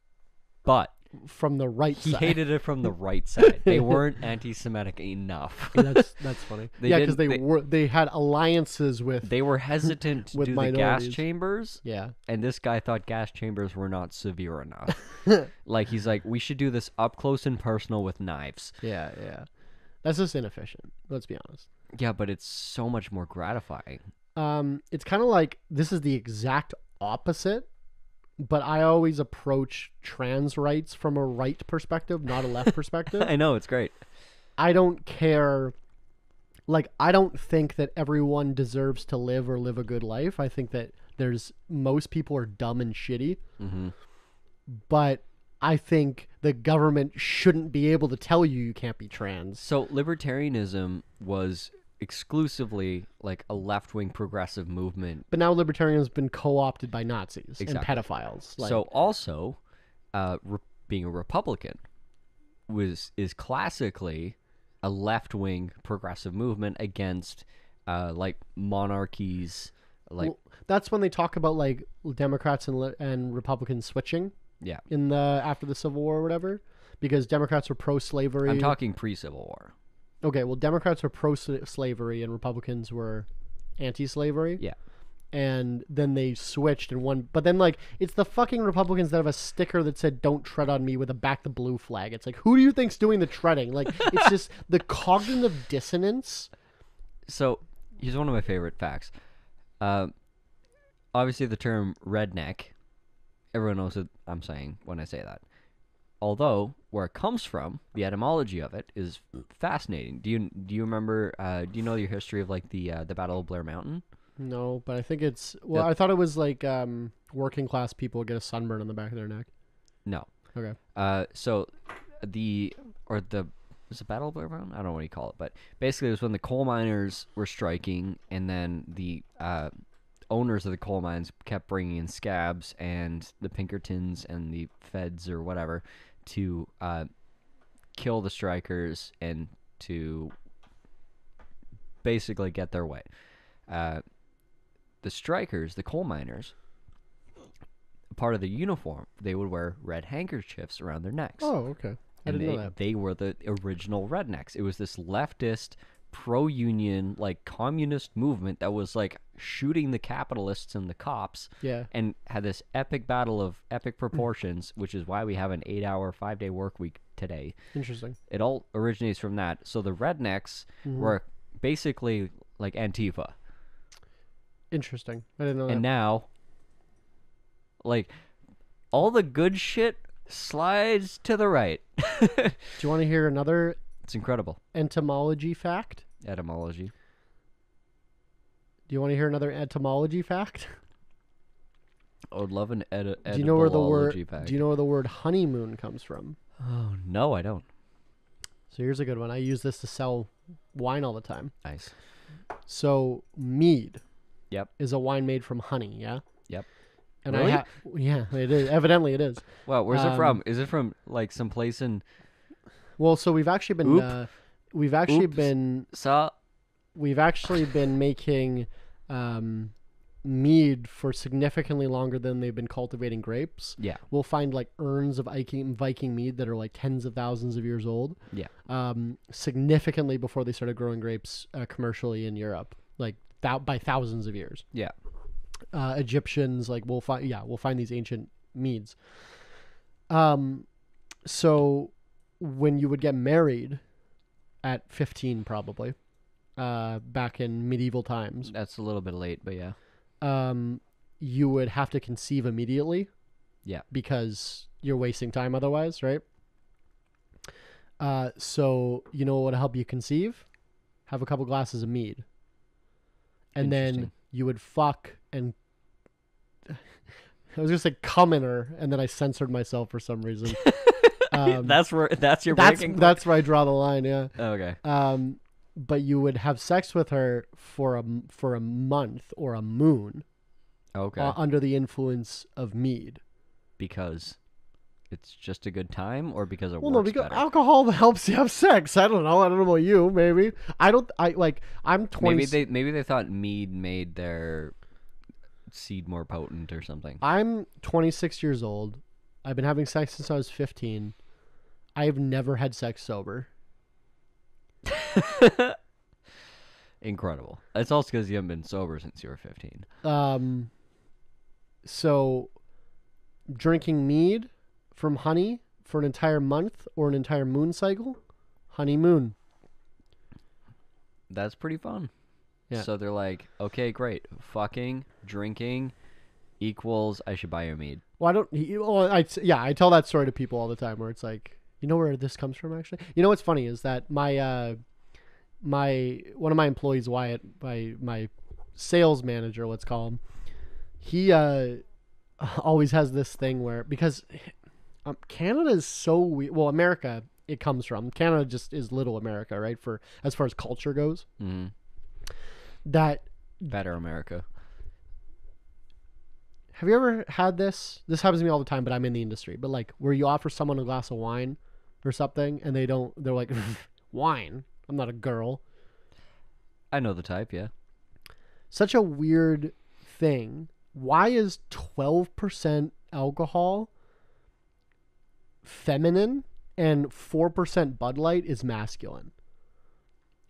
but from the right he side. hated it from the right side. They weren't anti-Semitic enough. That's funny. Because they had alliances with. They were hesitant to do the gas chambers. Yeah. And this guy thought gas chambers were not severe enough. Like he's like, we should do this up close and personal with knives. Yeah, yeah. That's just inefficient. Let's be honest. Yeah, but it's so much more gratifying. It's kind of like this is the exact opposite, but I always approach trans rights from a right perspective, not a left perspective. I know, it's great. I don't care. Like, I don't think that everyone deserves to live or live a good life. I think that most people are dumb and shitty. Mm-hmm. But I think the government shouldn't be able to tell you can't be trans. So libertarianism was exclusively like a left-wing progressive movement. But now libertarianism has been co-opted by Nazis and Exactly. pedophiles. Like, So also, being a Republican is classically a left-wing progressive movement against like monarchies. Like, well, that's when they talk about like Democrats and Republicans switching yeah, in the after the Civil War or whatever, because Democrats were pro-slavery. I'm talking pre-Civil War. Okay, well, Democrats were pro-slavery and Republicans were anti-slavery. Yeah. And then they switched and won. But then, like, it's the fucking Republicans that have a sticker that said, "Don't tread on me," with a back the blue flag. It's like, who do you think's doing the treading? Like, it's just the cognitive dissonance. So here's one of my favorite facts. Obviously, the term redneck, everyone knows what I'm saying when I say that. Although, where it comes from, the etymology of it is fascinating. Do you remember? Do you know your history of like the Battle of Blair Mountain? No, but I think it's... Well, Yep. I thought it was like working class people get a sunburn on the back of their neck. No. Okay. So was it Battle of Blair Mountain? I don't know what you call it, but basically it was when the coal miners were striking, and then the owners of the coal mines kept bringing in scabs and the Pinkertons and the feds or whatever to kill the strikers and to basically get their way. The strikers, the coal miners, part of the uniform, they would wear red handkerchiefs around their necks. Oh, okay. I And didn't know that. they were the original rednecks. It was this leftist, pro-union, like communist movement that was like shooting the capitalists and the cops, Yeah. and had this epic battle of epic proportions, which is why we have an 8-hour, 5-day work week today. Interesting. It all originates from that. So the rednecks were basically like Antifa. Interesting. I didn't know that. And now, like, all the good shit slides to the right. Do you want to hear another It's incredible. entomology fact? Etymology. Do you want to hear another entomology fact? I would love an Do you know where the word fact. Do you know where the word honeymoon comes from? Oh, no, I don't. So here's a good one. I use this to sell wine all the time. Nice. So mead Yep. is a wine made from honey, yeah? Yep. And Really? yeah, it is. Evidently it is. Well, where's it from? Is it from, like, someplace in... Well, so we've actually been Oops. we've actually been making mead for significantly longer than they've been cultivating grapes. Yeah. We'll find like urns of Viking mead that are like tens of thousands of years old. Yeah. Significantly before they started growing grapes commercially in Europe, like by thousands of years. Yeah. Egyptians, like we'll find these ancient meads. So when you would get married at 15, probably, back in medieval times, That's a little bit late, but yeah. you would have to conceive immediately. Yeah. Because you're wasting time otherwise, right? So you know what would help you conceive? Have a couple glasses of mead. And then Interesting. you would fuck and... I was going to say come in her, and then I censored myself for some reason. That's your breaking point? That's where I draw the line, yeah. Okay. But you would have sex with her for a month or a moon Okay. under the influence of mead. Because it's just a good time, or because it Well, works no, because better? alcohol helps you have sex. I don't know about you. Maybe I'm 20. Maybe they thought mead made their seed more potent or something. I'm 26 years old. I've been having sex since I was 15. I've never had sex sober. Incredible. That's also because you haven't been sober since you were 15. So drinking mead from honey for an entire month or an entire moon cycle, honeymoon. That's pretty fun. Yeah. So they're like, okay, great. Fucking, drinking equals I should buy you mead. Well, I tell that story to people all the time where it's like, you know where this comes from actually? You know what's funny is that my one of my employees, Wyatt, my sales manager, let's call him, he always has this thing where, because Canada is so weird. Well, America, it comes from. Canada just is little America, right? For as far as culture goes. Mm-hmm. That Better America. Have you ever had this? This happens to me all the time, but I'm in the industry. But like where you offer someone a glass of wine or something and they're like, wine? I'm not a girl. I know the type, yeah. Such a weird thing. Why is 12% alcohol feminine and 4% Bud Light is masculine?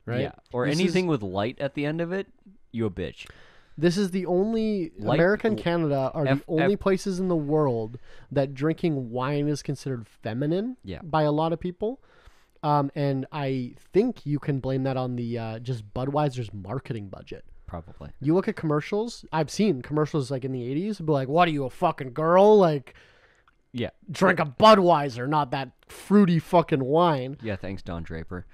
Right? Yeah. Or anything with light at the end of it, you a bitch. This is the only America and Canada are the only places in the world that drinking wine is considered feminine by a lot of people. And I think you can blame that on the just Budweiser's marketing budget. Probably. You look at commercials. I've seen commercials like in the 80s, but like, what are you, a fucking girl? Like, yeah, drink a Budweiser, not that fruity fucking wine. Yeah, thanks, Don Draper.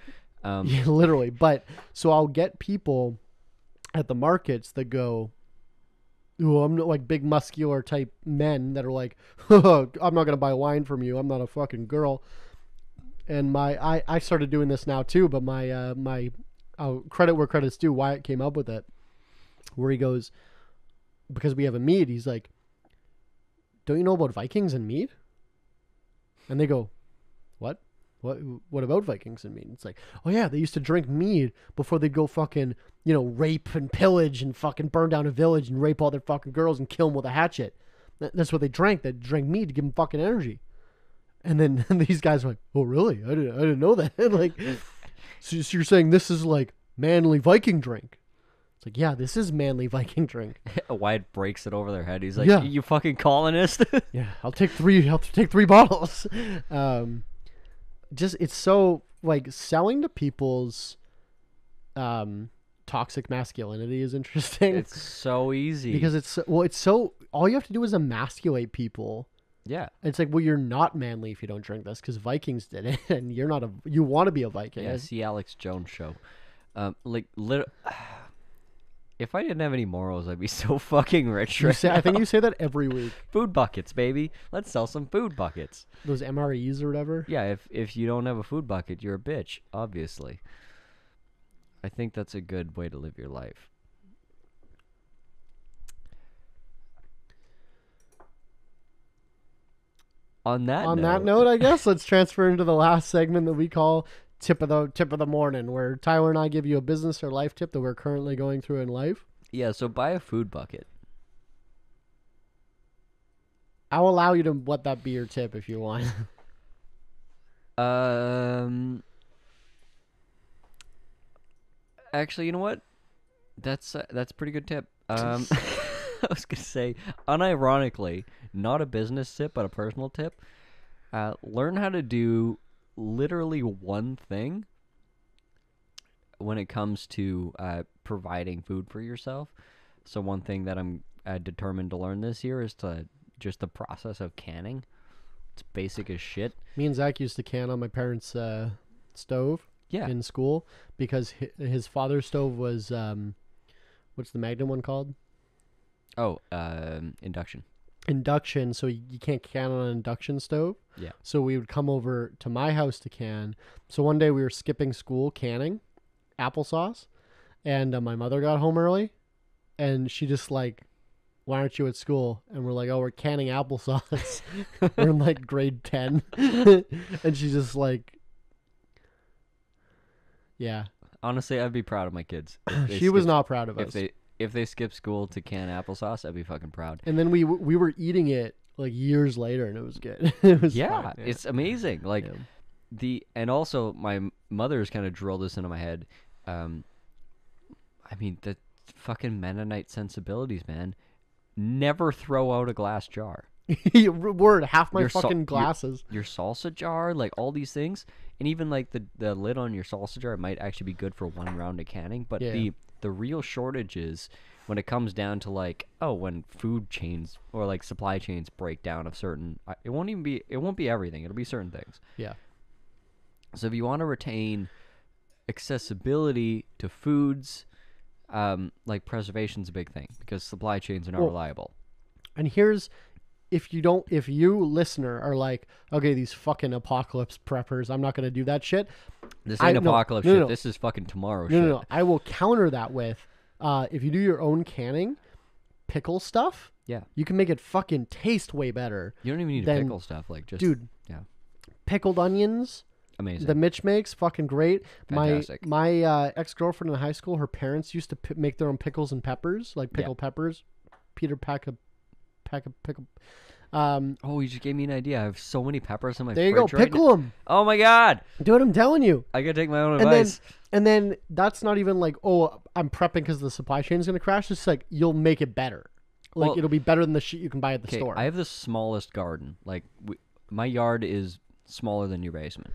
Yeah, literally. But so I'll get people at the markets that go, oh, I'm not like big muscular type men that are like, I'm not gonna buy wine from you. I'm not a fucking girl. And I started doing this now too. But my credit where credit's due. Wyatt came up with it, where he goes, because we have a mead. He's like, don't you know about Vikings and mead? And they go, what? What about Vikings and mead? It's like, oh yeah, they used to drink mead before they'd go fucking, rape and pillage and fucking burn down a village and rape all their fucking girls and kill them with a hatchet. That's what they drank. They drank mead to give them fucking energy. And then these guys are like, oh really? I didn't know that. Like, so you're saying this is like manly Viking drink? It's like, yeah, this is manly Viking drink. Wyatt breaks it over their head. He's like, Yeah. You fucking colonist. Yeah, I'll take three bottles. Just it's so like selling to people's toxic masculinity is interesting. It's so easy because it's so all you have to do is emasculate people. Yeah, It's like, well, you're not manly if you don't drink this because Vikings did it, and you want to be a Viking. yeah. See Alex Jones show. If I didn't have any morals, I'd be so fucking rich. I think you say that every week. Food buckets, baby. Let's sell some food buckets. Those MREs or whatever. Yeah, if you don't have a food bucket, you're a bitch, obviously. I think that's a good way to live your life. On that note, I guess let's transfer into the last segment that we call tip of the morning, where Tyler and I give you a business or life tip that we're currently going through in life. Yeah, so buy a food bucket. I'll allow you to let that be your tip if you want. Actually, you know what? That's a pretty good tip. I was gonna say, unironically, not a business tip, but a personal tip. Learn how to do literally one thing when it comes to providing food for yourself. So one thing that I'm determined to learn this year is just the process of canning. It's basic as shit. Me and Zach used to can on my parents' stove in school because his father's stove was what's the Magnum one called? Oh, induction. Induction, so you can't can on an induction stove. Yeah. So we would come over to my house to can. So one day we were skipping school canning applesauce, and my mother got home early, and she just like, why aren't you at school? And we're like, oh, we're canning applesauce. We're in like grade 10. And she's just like, yeah. Honestly, I'd be proud of my kids. She was not proud of us. If they skip school to can applesauce, I'd be fucking proud. And then we were eating it like years later, and it was good. It was fun. It's amazing. Like and also my mother's kind of drilled this into my head. I mean, the fucking Mennonite sensibilities, man. Never throw out a glass jar. Word, half my Your fucking glasses. your salsa jar, like all these things, and even like the lid on your salsa jar might actually be good for one round of canning. But Yeah. the real shortage is when it comes down to like, oh, when food chains or like supply chains break down of certain, it won't be everything. It'll be certain things. Yeah. So if you want to retain accessibility to foods, like preservation's a big thing because supply chains are not reliable. And here's, if you listener are like, okay, these fucking apocalypse preppers, I'm not gonna do that shit. This ain't apocalypse shit. No. This is fucking tomorrow shit. No. I will counter that with, if you do your own canning, pickle stuff. Yeah. You can make it fucking taste way better. You don't even need to pickle stuff. Like just dude. Yeah. Pickled onions. Amazing. The Mitch makes fucking great. Fantastic. My ex-girlfriend in high school, her parents used to make their own pickles and peppers, like pickled peppers. Peter pack a pickle. Oh, you just gave me an idea. I have so many peppers in my there you go. fridge right Pickle them. Oh my god. Do what I'm telling you. I gotta take my own advice. And then that's not even like, oh, I'm prepping because the supply chain is gonna crash. It's like you'll make it better. Like it'll be better than the shit you can buy at the store. I have the smallest garden. Like my yard is smaller than your basement.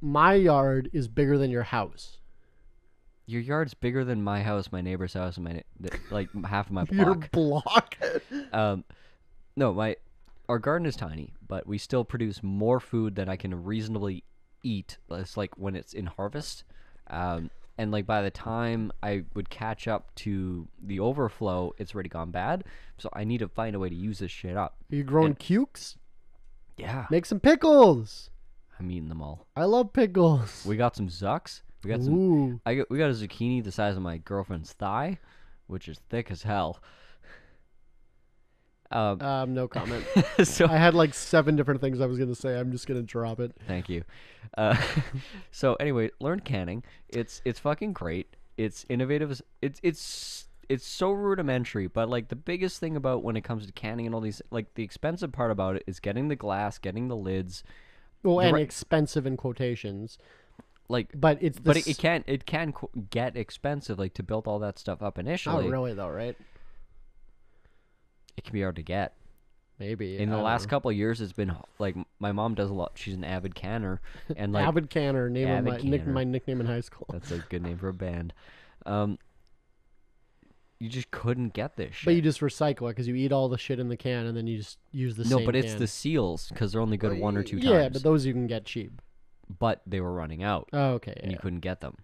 My yard is bigger than your house. Your yard's bigger than my house, my neighbor's house, and like half of my block. Your block. No, our garden is tiny, but we still produce more food than I can reasonably eat. It's like when it's in harvest, and like by the time I would catch up to the overflow, it's already gone bad. So I need to find a way to use this shit up. Are you growing cukes? Yeah, Make some pickles. I'm eating them all. I love pickles. We got some zucks. We got some. Ooh. We got a zucchini the size of my girlfriend's thigh, which is thick as hell. No comment. So I had like 7 different things I was gonna say. I'm just gonna drop it. thank you. So anyway, learn canning. It's fucking great. It's innovative. It's so rudimentary, but like the biggest thing about when it comes to canning and all these, like the expensive part about it is getting the glass, getting the lids. Well, and expensive in quotations. Like, but it's it can get expensive, like to build all that stuff up initially. Not really though, right? It can be hard to get. Maybe in the last couple of years, it's been like my mom does a lot. She's an avid canner, and like avid canner, my nickname in high school. That's a good name for a band. You just couldn't get this shit. But you just recycle it because you eat all the shit in the can and then you just use the same No, but it's can. the seals because they're only good 1 or 2 times. Yeah, but those you can get cheap. But they were running out. Oh, okay. And you couldn't get them.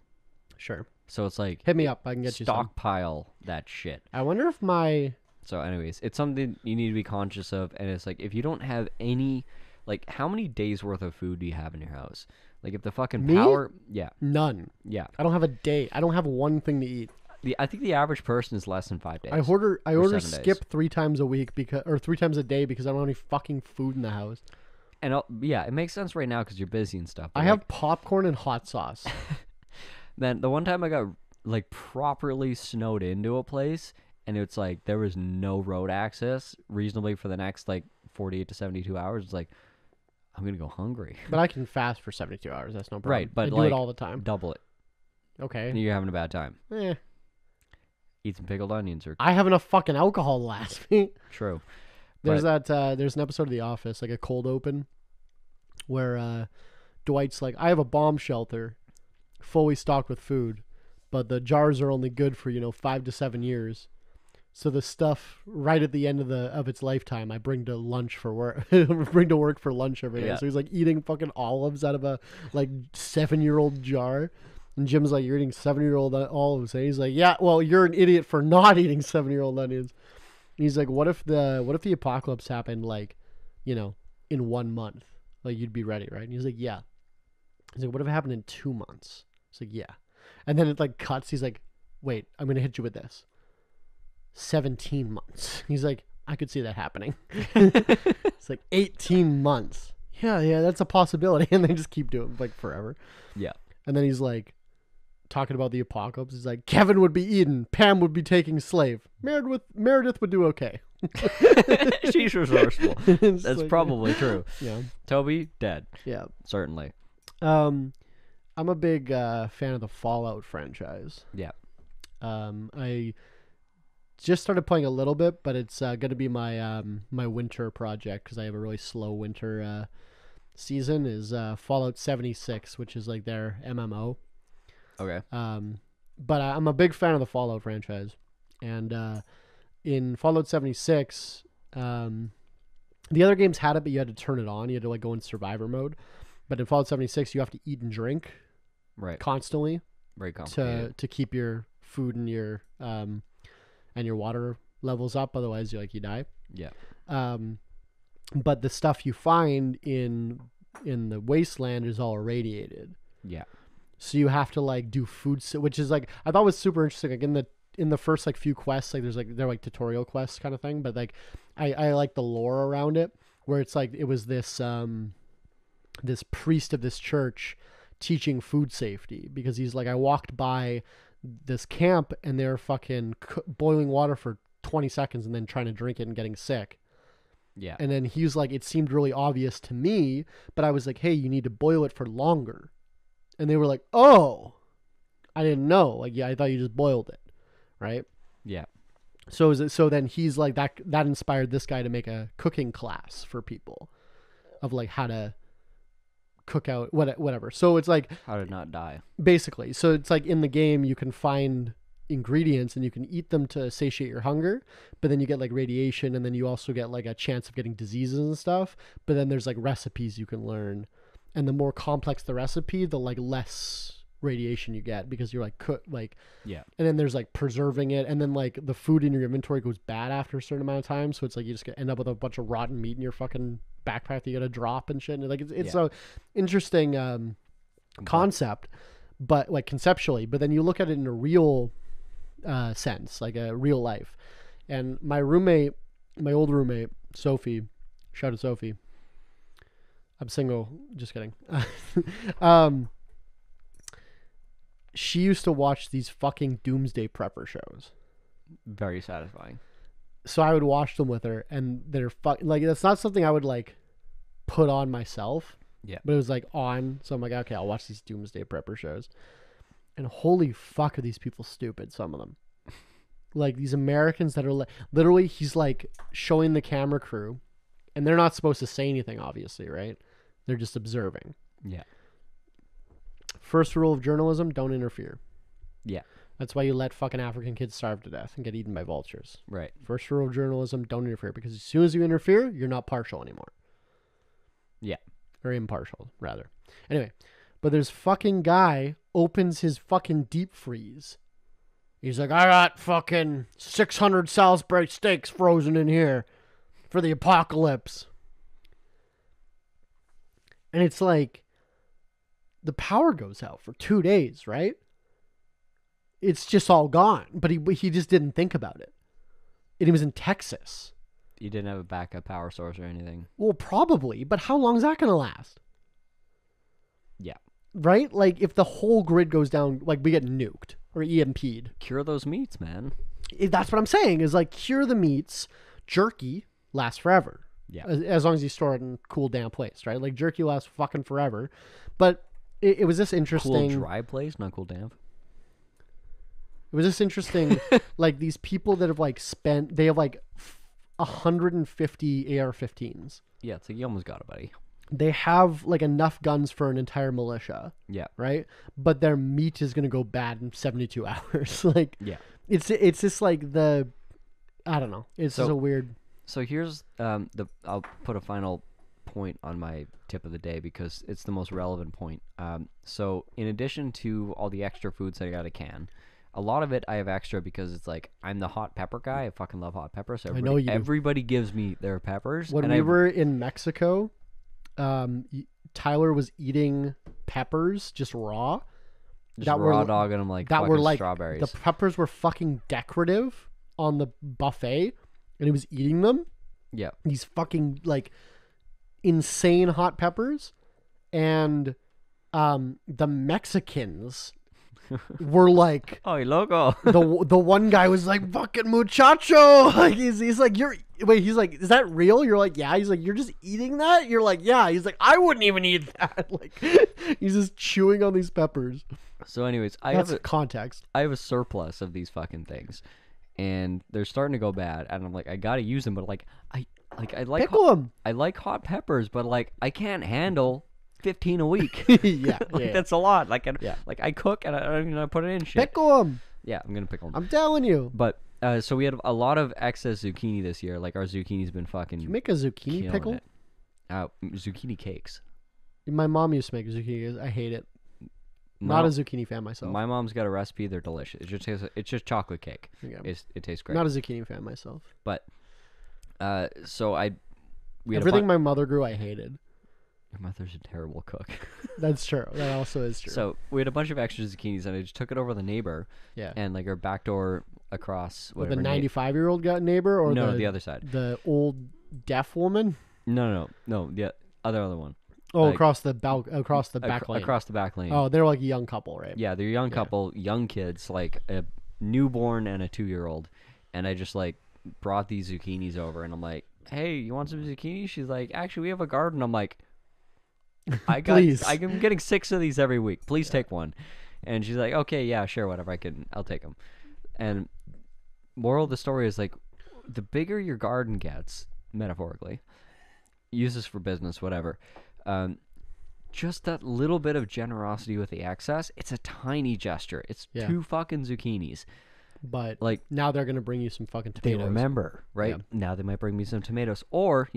Sure. So it's like, hit me up. I can get you some. Stockpile that shit. I wonder if my... So anyways, it's something you need to be conscious of. And it's like, if you don't have any... Like, how many days worth of food do you have in your house? Like, if the fucking power... Yeah. None. Yeah. I don't have a day. I don't have one thing to eat. I think the average person is less than 5 days. I order 7 skip days. 3 times a week or 3 times a day because I don't have any fucking food in the house. And yeah, it makes sense right now because you're busy and stuff. I have popcorn and hot sauce. Man, the one time I got like properly snowed into a place, and it's like there was no road access reasonably for the next like 48 to 72 hours. It's like I'm gonna go hungry. But I can fast for 72 hours. That's no problem. Right, but I do like, it all the time. Double it. Okay. And you're having a bad time. Eat some pickled onions or. I have enough fucking alcohol to last me. True. There's there's an episode of The Office, like a cold open, where Dwight's like, I have a bomb shelter, fully stocked with food, but the jars are only good for 5 to 7 years. So the stuff right at the end of its lifetime, I bring to lunch for work, bring to work for lunch every day. Yeah. So he's like eating fucking olives out of a like 7-year-old jar. And Jim's like, you're eating 7-year-old olives. And he's like, yeah, well, you're an idiot for not eating 7-year-old onions. And he's like, what if the apocalypse happened like, in 1 month? Like you'd be ready, right? And he's like, yeah. He's like, what if it happened in 2 months? He's like, yeah. And then it like cuts. He's like, wait, I'm going to hit you with this. 17 months. He's like, I could see that happening. It's like 18 months. Yeah, that's a possibility. And they just keep doing like forever. Yeah. And then he's like, talking about the apocalypse. He's like, Kevin would be eaten, Pam would be taking slave, Meredith would do okay. She's resourceful. That's like, probably true. Yeah. Toby dead. Yeah. Certainly. I'm a big fan of the Fallout franchise. Yeah. I just started playing a little bit, but it's going to be my my winter project because I have a really slow winter season. Is Fallout 76, which is like their MMO. Okay. But I'm a big fan of the Fallout franchise, and in Fallout 76, the other games had it, but you had to turn it on. You had to like go in survivor mode. But in Fallout 76, you have to eat and drink constantly, very complicated, to keep your food and your water levels up. Otherwise, you die. Yeah. But the stuff you find in the wasteland is all irradiated. Yeah. So you have to like do food, which is like I thought was super interesting. Like in the first like few quests, like they're like tutorial quests kind of thing. But like I like the lore around it, where it's like it was this this priest of this church teaching food safety, because he's like, I walked by this camp and they're fucking boiling water for 20 seconds and then trying to drink it and getting sick. Yeah. And then he was like, it seemed really obvious to me, but I was like, hey, you need to boil it for longer. And they were like, oh, I didn't know. Like, yeah, I thought you just boiled it. Right. Yeah. So then he's like, that inspired this guy to make a cooking class for people of like how to cook out whatever. So it's like how to not die, basically. So it's like in the game you can find ingredients and you can eat them to satiate your hunger, but then you get like radiation, and then you also get like a chance of getting diseases and stuff. But then there's like recipes you can learn, and the more complex the recipe, the like less radiation you get, because you're like yeah. And then there's like preserving it, and then like the food in your inventory goes bad after a certain amount of time, so it's like you just end up with a bunch of rotten meat in your fucking backpack that you gotta drop and shit. And like it's so interesting concept, but like conceptually. But then you look at it in a real sense, like a real life. And my old roommate Sophie, shout out Sophie, I'm single, just kidding. She used to watch these fucking doomsday prepper shows. Very satisfying. So I would watch them with her, and they're like, that's not something I would like put on myself. Yeah. But it was like on, so I'm like, okay, I'll watch these doomsday prepper shows. And holy fuck, are these people stupid, some of them. Like these Americans that are like, literally he's like showing the camera crew, and they're not supposed to say anything, obviously, right? They're just observing. Yeah. First rule of journalism, don't interfere. Yeah. That's why you let fucking African kids starve to death and get eaten by vultures. Right. First rule of journalism, don't interfere, because as soon as you interfere, you're not partial anymore. Yeah. Or impartial, rather. Anyway, but there's fucking guy opens his fucking deep freeze. He's like, I got fucking 600 Salisbury steaks frozen in here for the apocalypse. And it's like, the power goes out for 2 days, right? It's just all gone. But he just didn't think about it. And he was in Texas. You didn't have a backup power source or anything. Well, probably. But how long is that going to last? Yeah. Right? Like, if the whole grid goes down, like, we get nuked or EMP'd. Cure those meats, man. That's what I'm saying, is like, cure the meats. Jerky lasts forever. Yeah. As long as you store it in a cool, damp place, right? Like, jerky lasts fucking forever. But it was this interesting... Cool, dry place, not cool, damp. It was just interesting, like, these people that have, like, they have, like, 150 AR-15s. Yeah, it's like you almost got it, buddy. They have, like, enough guns for an entire militia. Yeah. Right? But their meat is going to go bad in 72 hours. Like, yeah. It's just, like, I don't know. It's just a weird... So here's, I'll put a final point on my tip of the day because it's the most relevant point. So in addition to all the extra foods that I got a can, a lot of it I have extra because it's like I'm the hot pepper guy. I fucking love hot peppers. So everybody gives me their peppers. When we were in Mexico, Tyler was eating peppers just raw. Raw dog, and I'm like, that were like strawberries. The peppers were fucking decorative on the buffet, and he was eating them. Yeah, these fucking like insane hot peppers, and the Mexicans were like, "Oh, loco." the one guy was like, "Fucking muchacho!" Like he's like, he's like, "Is that real?" You're like, "Yeah." He's like, "You're just eating that?" You're like, "Yeah." He's like, "I wouldn't even eat that." Like he's just chewing on these peppers. So, anyways, That's context. I have a surplus of these fucking things, and they're starting to go bad. And I'm like, I gotta use them, but like I like Pickle them. I like hot peppers, but like I can't handle 15 a week. Yeah, Like yeah. that's a lot. Like Yeah. like I cook and I don't even know how to put it in shit. Pickle them. Yeah, I'm gonna pickle them. I'm telling you. But so we had a lot of excess zucchini this year. Like our zucchini's been fucking You make a zucchini killing pickle? it. Zucchini cakes. My mom used to make zucchini. I hate it. Not a zucchini fan myself. My mom's got a recipe. They're delicious. It's just chocolate cake. Yeah. It tastes great. Not a zucchini fan myself. But so we had Everything my mother grew, I hated. Your mother's a terrible cook. That's true. That also is true. So we had a bunch of extra zucchinis, and I just took it over the neighbor. Yeah. And like our back door across. With the whatever, 95-year-old neighbor, or no, the other side. The old deaf woman. No, the other one. Oh, Like, across the back lane. Across the back lane. Oh, they're like a young couple, right? Yeah, they're a young couple, young kids, like a newborn and a 2-year-old. And I just like brought these zucchinis over, and I'm like, "Hey, you want some zucchini?" She's like, "Actually, we have a garden." I'm like, Please. I'm getting 6 of these every week. Please take one. And she's like, "Okay, yeah, sure, whatever. I'll take them." And moral of the story is like, the bigger your garden gets, metaphorically, use this for business, whatever. Just that little bit of generosity with the excess, it's a tiny gesture. It's 2 fucking zucchinis. But like now they're gonna bring you some fucking tomatoes. They remember, right? Yeah. Now they might bring me some tomatoes. Or,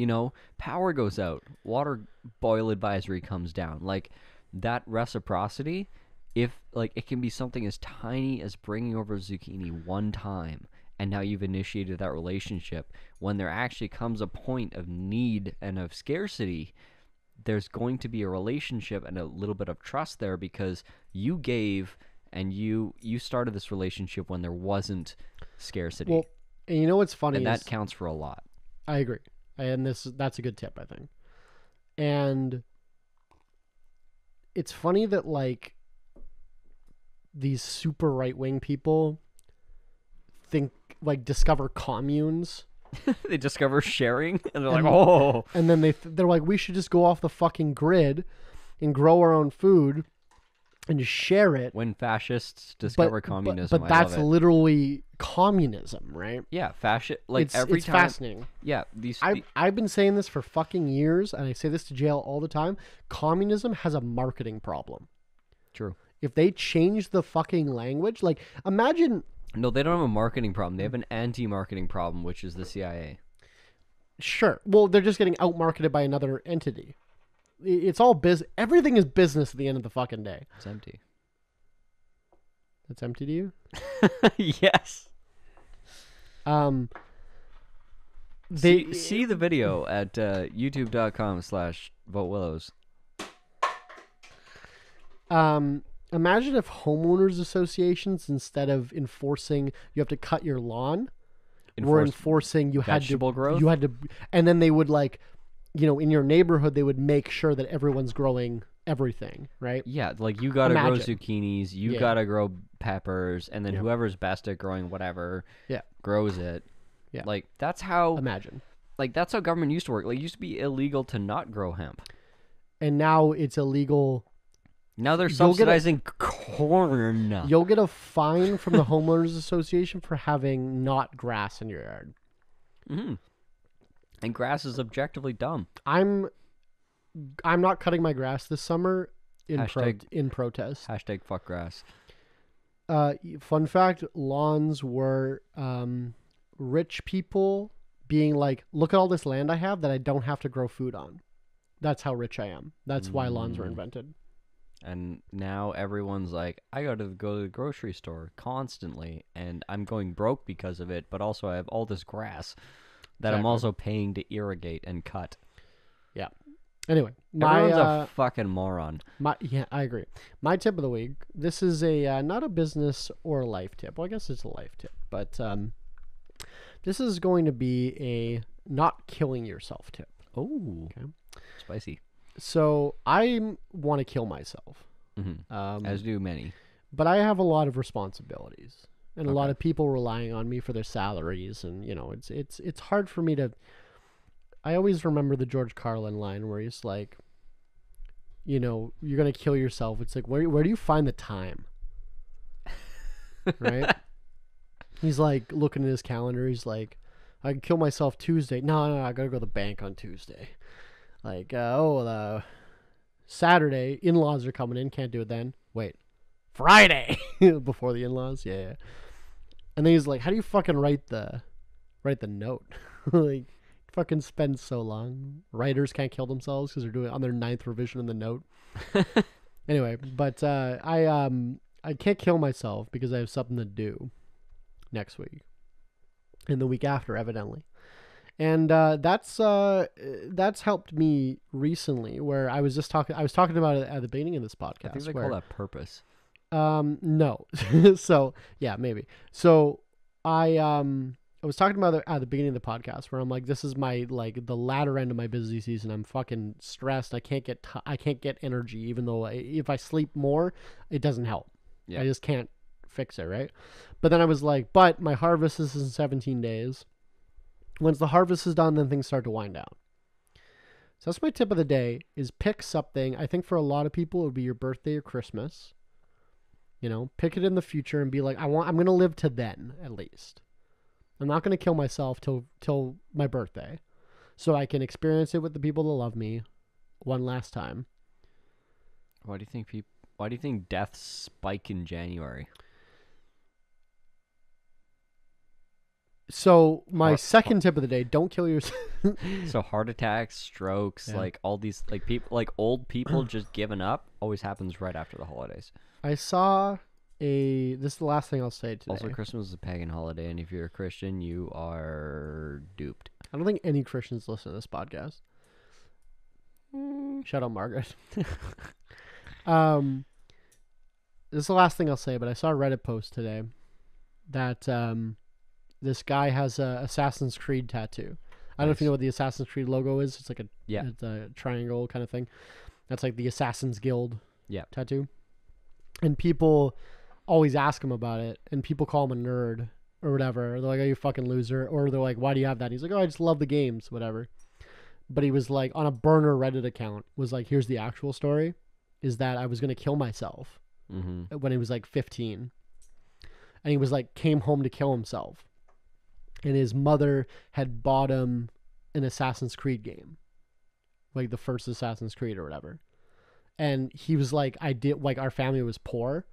power goes out. Water boil advisory comes down. Like that reciprocity, if like it can be something as tiny as bringing over zucchini one time, and now you've initiated that relationship. When there actually comes a point of need and of scarcity, there's going to be a relationship and a little bit of trust there, because you gave and you started this relationship when there wasn't scarcity. Well, and you know what's funny? And that counts for a lot. I agree. And that's a good tip, I think. And it's funny that like these super right-wing people discover communes. They discover sharing, and they're like, oh. And then they're like, we should just go off the fucking grid and grow our own food and just share it. When fascists discover communism, but that's literally communism, right? Yeah, fascist. It's fascinating. Yeah, I've been saying this for fucking years, and I say this to jail all the time. Communism has a marketing problem. True. If they change the fucking language, like imagine. No, they don't have a marketing problem. They have an anti-marketing problem, which is the CIA. Sure. Well, they're just getting outmarketed by another entity. It's all business. Everything is business at the end of the fucking day. It's empty. That's empty to you? Yes. They see the video at youtube.com/votewillows. Imagine if homeowners associations, instead of enforcing you have to cut your lawn, were enforcing vegetable growth? You had to, and then they would in your neighborhood, they would make sure that everyone's growing everything, right? Yeah, like you gotta grow zucchinis, you gotta grow peppers, and then whoever's best at growing whatever grows it. Yeah. Like that's how that's how government used to work. Like it used to be illegal to not grow hemp. And now it's illegal. Now they're subsidizing corn. You'll get a fine from the homeowners association for having not grass in your yard. Mm-hmm. And grass is objectively dumb. I'm not cutting my grass this summer in protest. Hashtag fuck grass. Fun fact, lawns were rich people being like, look at all this land I have that I don't have to grow food on. That's how rich I am. That's why lawns were invented. And now everyone's like, I gotta go to the grocery store constantly, and I'm going broke because of it, but also I have all this grass that I'm also paying to irrigate and cut. Yeah. Anyway, everyone's a fucking moron. I agree. My tip of the week. This is a not a business or life tip. Well, I guess it's a life tip, but this is going to be a not killing yourself tip. Oh, okay. Spicy. So I want to kill myself, as do many. But I have a lot of responsibilities. And a lot of people relying on me for their salaries, and it's hard for me to. I always remember the George Carlin line where he's like, you're gonna kill yourself. It's like where do you find the time, right? He's like looking at his calendar. He's like, I can kill myself Tuesday. No, I gotta go to the bank on Tuesday. Like, Saturday, in-laws are coming in. Can't do it then. Wait, Friday before the in-laws. Yeah. And then he's like, how do you fucking write the note? Like, fucking spend so long. Writers can't kill themselves because they're doing it on their 9th revision in the note. Anyway, but I can't kill myself because I have something to do next week and the week after, evidently. And that's helped me recently, where I was talking about it at the beginning of this podcast. I think they call that purpose. No. So yeah, maybe. So I was talking about it at the beginning of the podcast, where I'm like, this is my the latter end of my busy season. I'm fucking stressed. I can't get energy, even though if I sleep more, it doesn't help. Yeah. I just can't fix it, right? But then I was like, but my harvest is in 17 days. Once the harvest is done, then things start to wind down. So that's my tip of the day, is pick something. I think for a lot of people, it would be your birthday or Christmas. You know, pick it in the future and be like, I'm going to live to then, at least. I'm not going to kill myself till my birthday, so I can experience it with the people that love me one last time. Why do you think deaths spike in January? So my second tip of the day: don't kill yourself. So heart attacks, strokes, like all these people, like old people just giving up, always happens right after the holidays. I saw this is the last thing I'll say today. Also, Christmas is a pagan holiday, and if you're a Christian, you are duped. I don't think any Christians listen to this podcast. Shout out Margaret. This is the last thing I'll say, but I saw a Reddit post today that this guy has a Assassin's Creed tattoo. I don't know if you know what the Assassin's Creed logo is. It's like it's a triangle kind of thing. That's like the Assassin's Guild tattoo. And people always ask him about it, and people call him a nerd or whatever. They're like, "Are you a fucking loser?" Or they're like, "Why do you have that?" And he's like, "Oh, I just love the games, whatever." But he was like, on a burner Reddit account, was like, "Here's the actual story: is that I was gonna kill myself when he was like 15, and he was like came home to kill himself, and his mother had bought him an Assassin's Creed game, like the first Assassin's Creed or whatever." And he was like, our family was poor.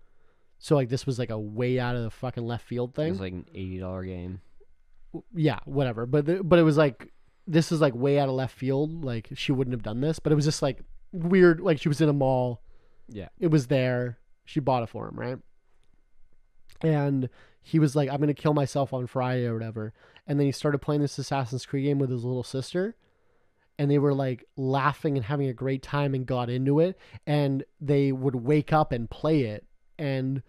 So like this was like a way out of the fucking left field thing. It was like an $80 game. Yeah, whatever. But it was like, this is like way out of left field. Like she wouldn't have done this, but it was just like weird. Like she was in a mall. Yeah. It was there. She bought it for him, right? And he was like, I'm going to kill myself on Friday or whatever. And then he started playing this Assassin's Creed game with his little sister. And they were like laughing and having a great time and got into it. And they would wake up and play it. And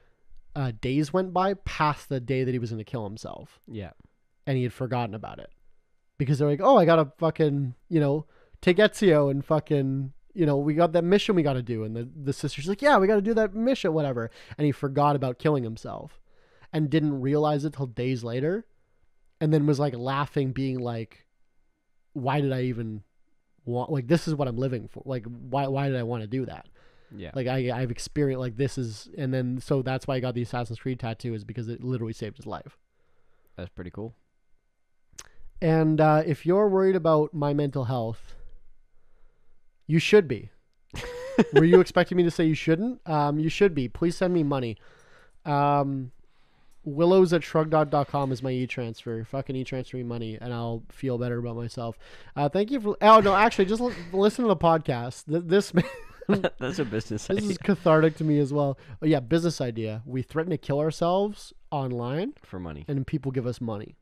days went by past the day that he was going to kill himself. Yeah. And he had forgotten about it. Because they're like, oh, I got to fucking, take Ezio and fucking, we got that mission we got to do. And the sister's like, yeah, we got to do that mission, whatever. And he forgot about killing himself and didn't realize it till days later. And then was like laughing, being like, why did I even want, like, this is what I'm living for. Like, why did I want to do that? Yeah. Like I've experienced like this is, and then, so that's why I got the Assassin's Creed tattoo, is because it literally saved his life. That's pretty cool. And if you're worried about my mental health, you should be. Were you expecting me to say you shouldn't? You should be. Please send me money. Willows@shrugdog.com is my e-transfer. Fucking e-transfer me money, and I'll feel better about myself. Thank you for... Oh, no, actually, just listen to the podcast. This... That's a business idea. This is cathartic to me as well. Oh, yeah, business idea. We threaten to kill ourselves online. For money. And people give us money.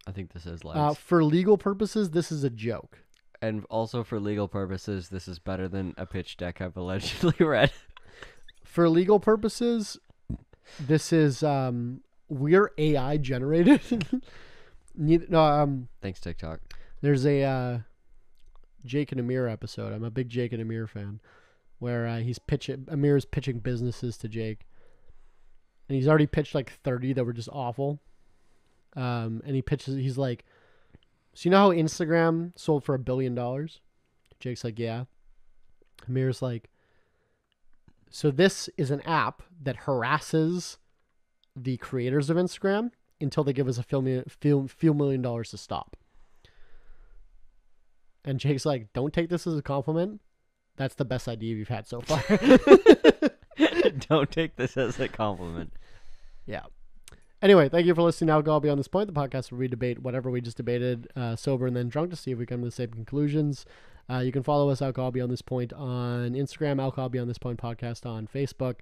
I think this is legs. For legal purposes, this is a joke. And also for legal purposes, this is better than a pitch deck I've allegedly read. For legal purposes, this is we're AI generated. Thanks, TikTok. There's a Jake and Amir episode. I'm a big Jake and Amir fan, where Amir's pitching businesses to Jake, and he's already pitched like 30 that were just awful. And he's like, so you know how Instagram sold for $1 billion? Jake's like, yeah. Amir's like, so this is an app that harasses the creators of Instagram until they give us a few million dollars to stop. And Jake's like, don't take this as a compliment. That's the best idea you've had so far. Don't take this as a compliment. Yeah. Anyway, thank you for listening to Alcohol Beyond This Point, the podcast where we debate whatever we just debated, sober and then drunk, to see if we come to the same conclusions. You can follow us, Alcohol Beyond This Point, on Instagram, Alcohol Beyond This Point podcast on Facebook.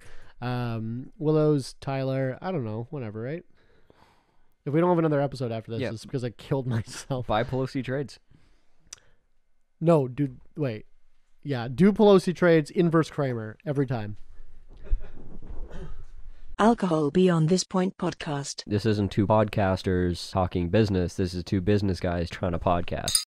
Willows, Tyler, I don't know, whatever, right? If we don't have another episode after this, it's because I killed myself. Buy Pelosi trades. No, dude, wait. Yeah, do Pelosi trades, inverse Kramer, every time. Alcohol Beyond This Point podcast. This isn't two podcasters talking business. This is two business guys trying to podcast.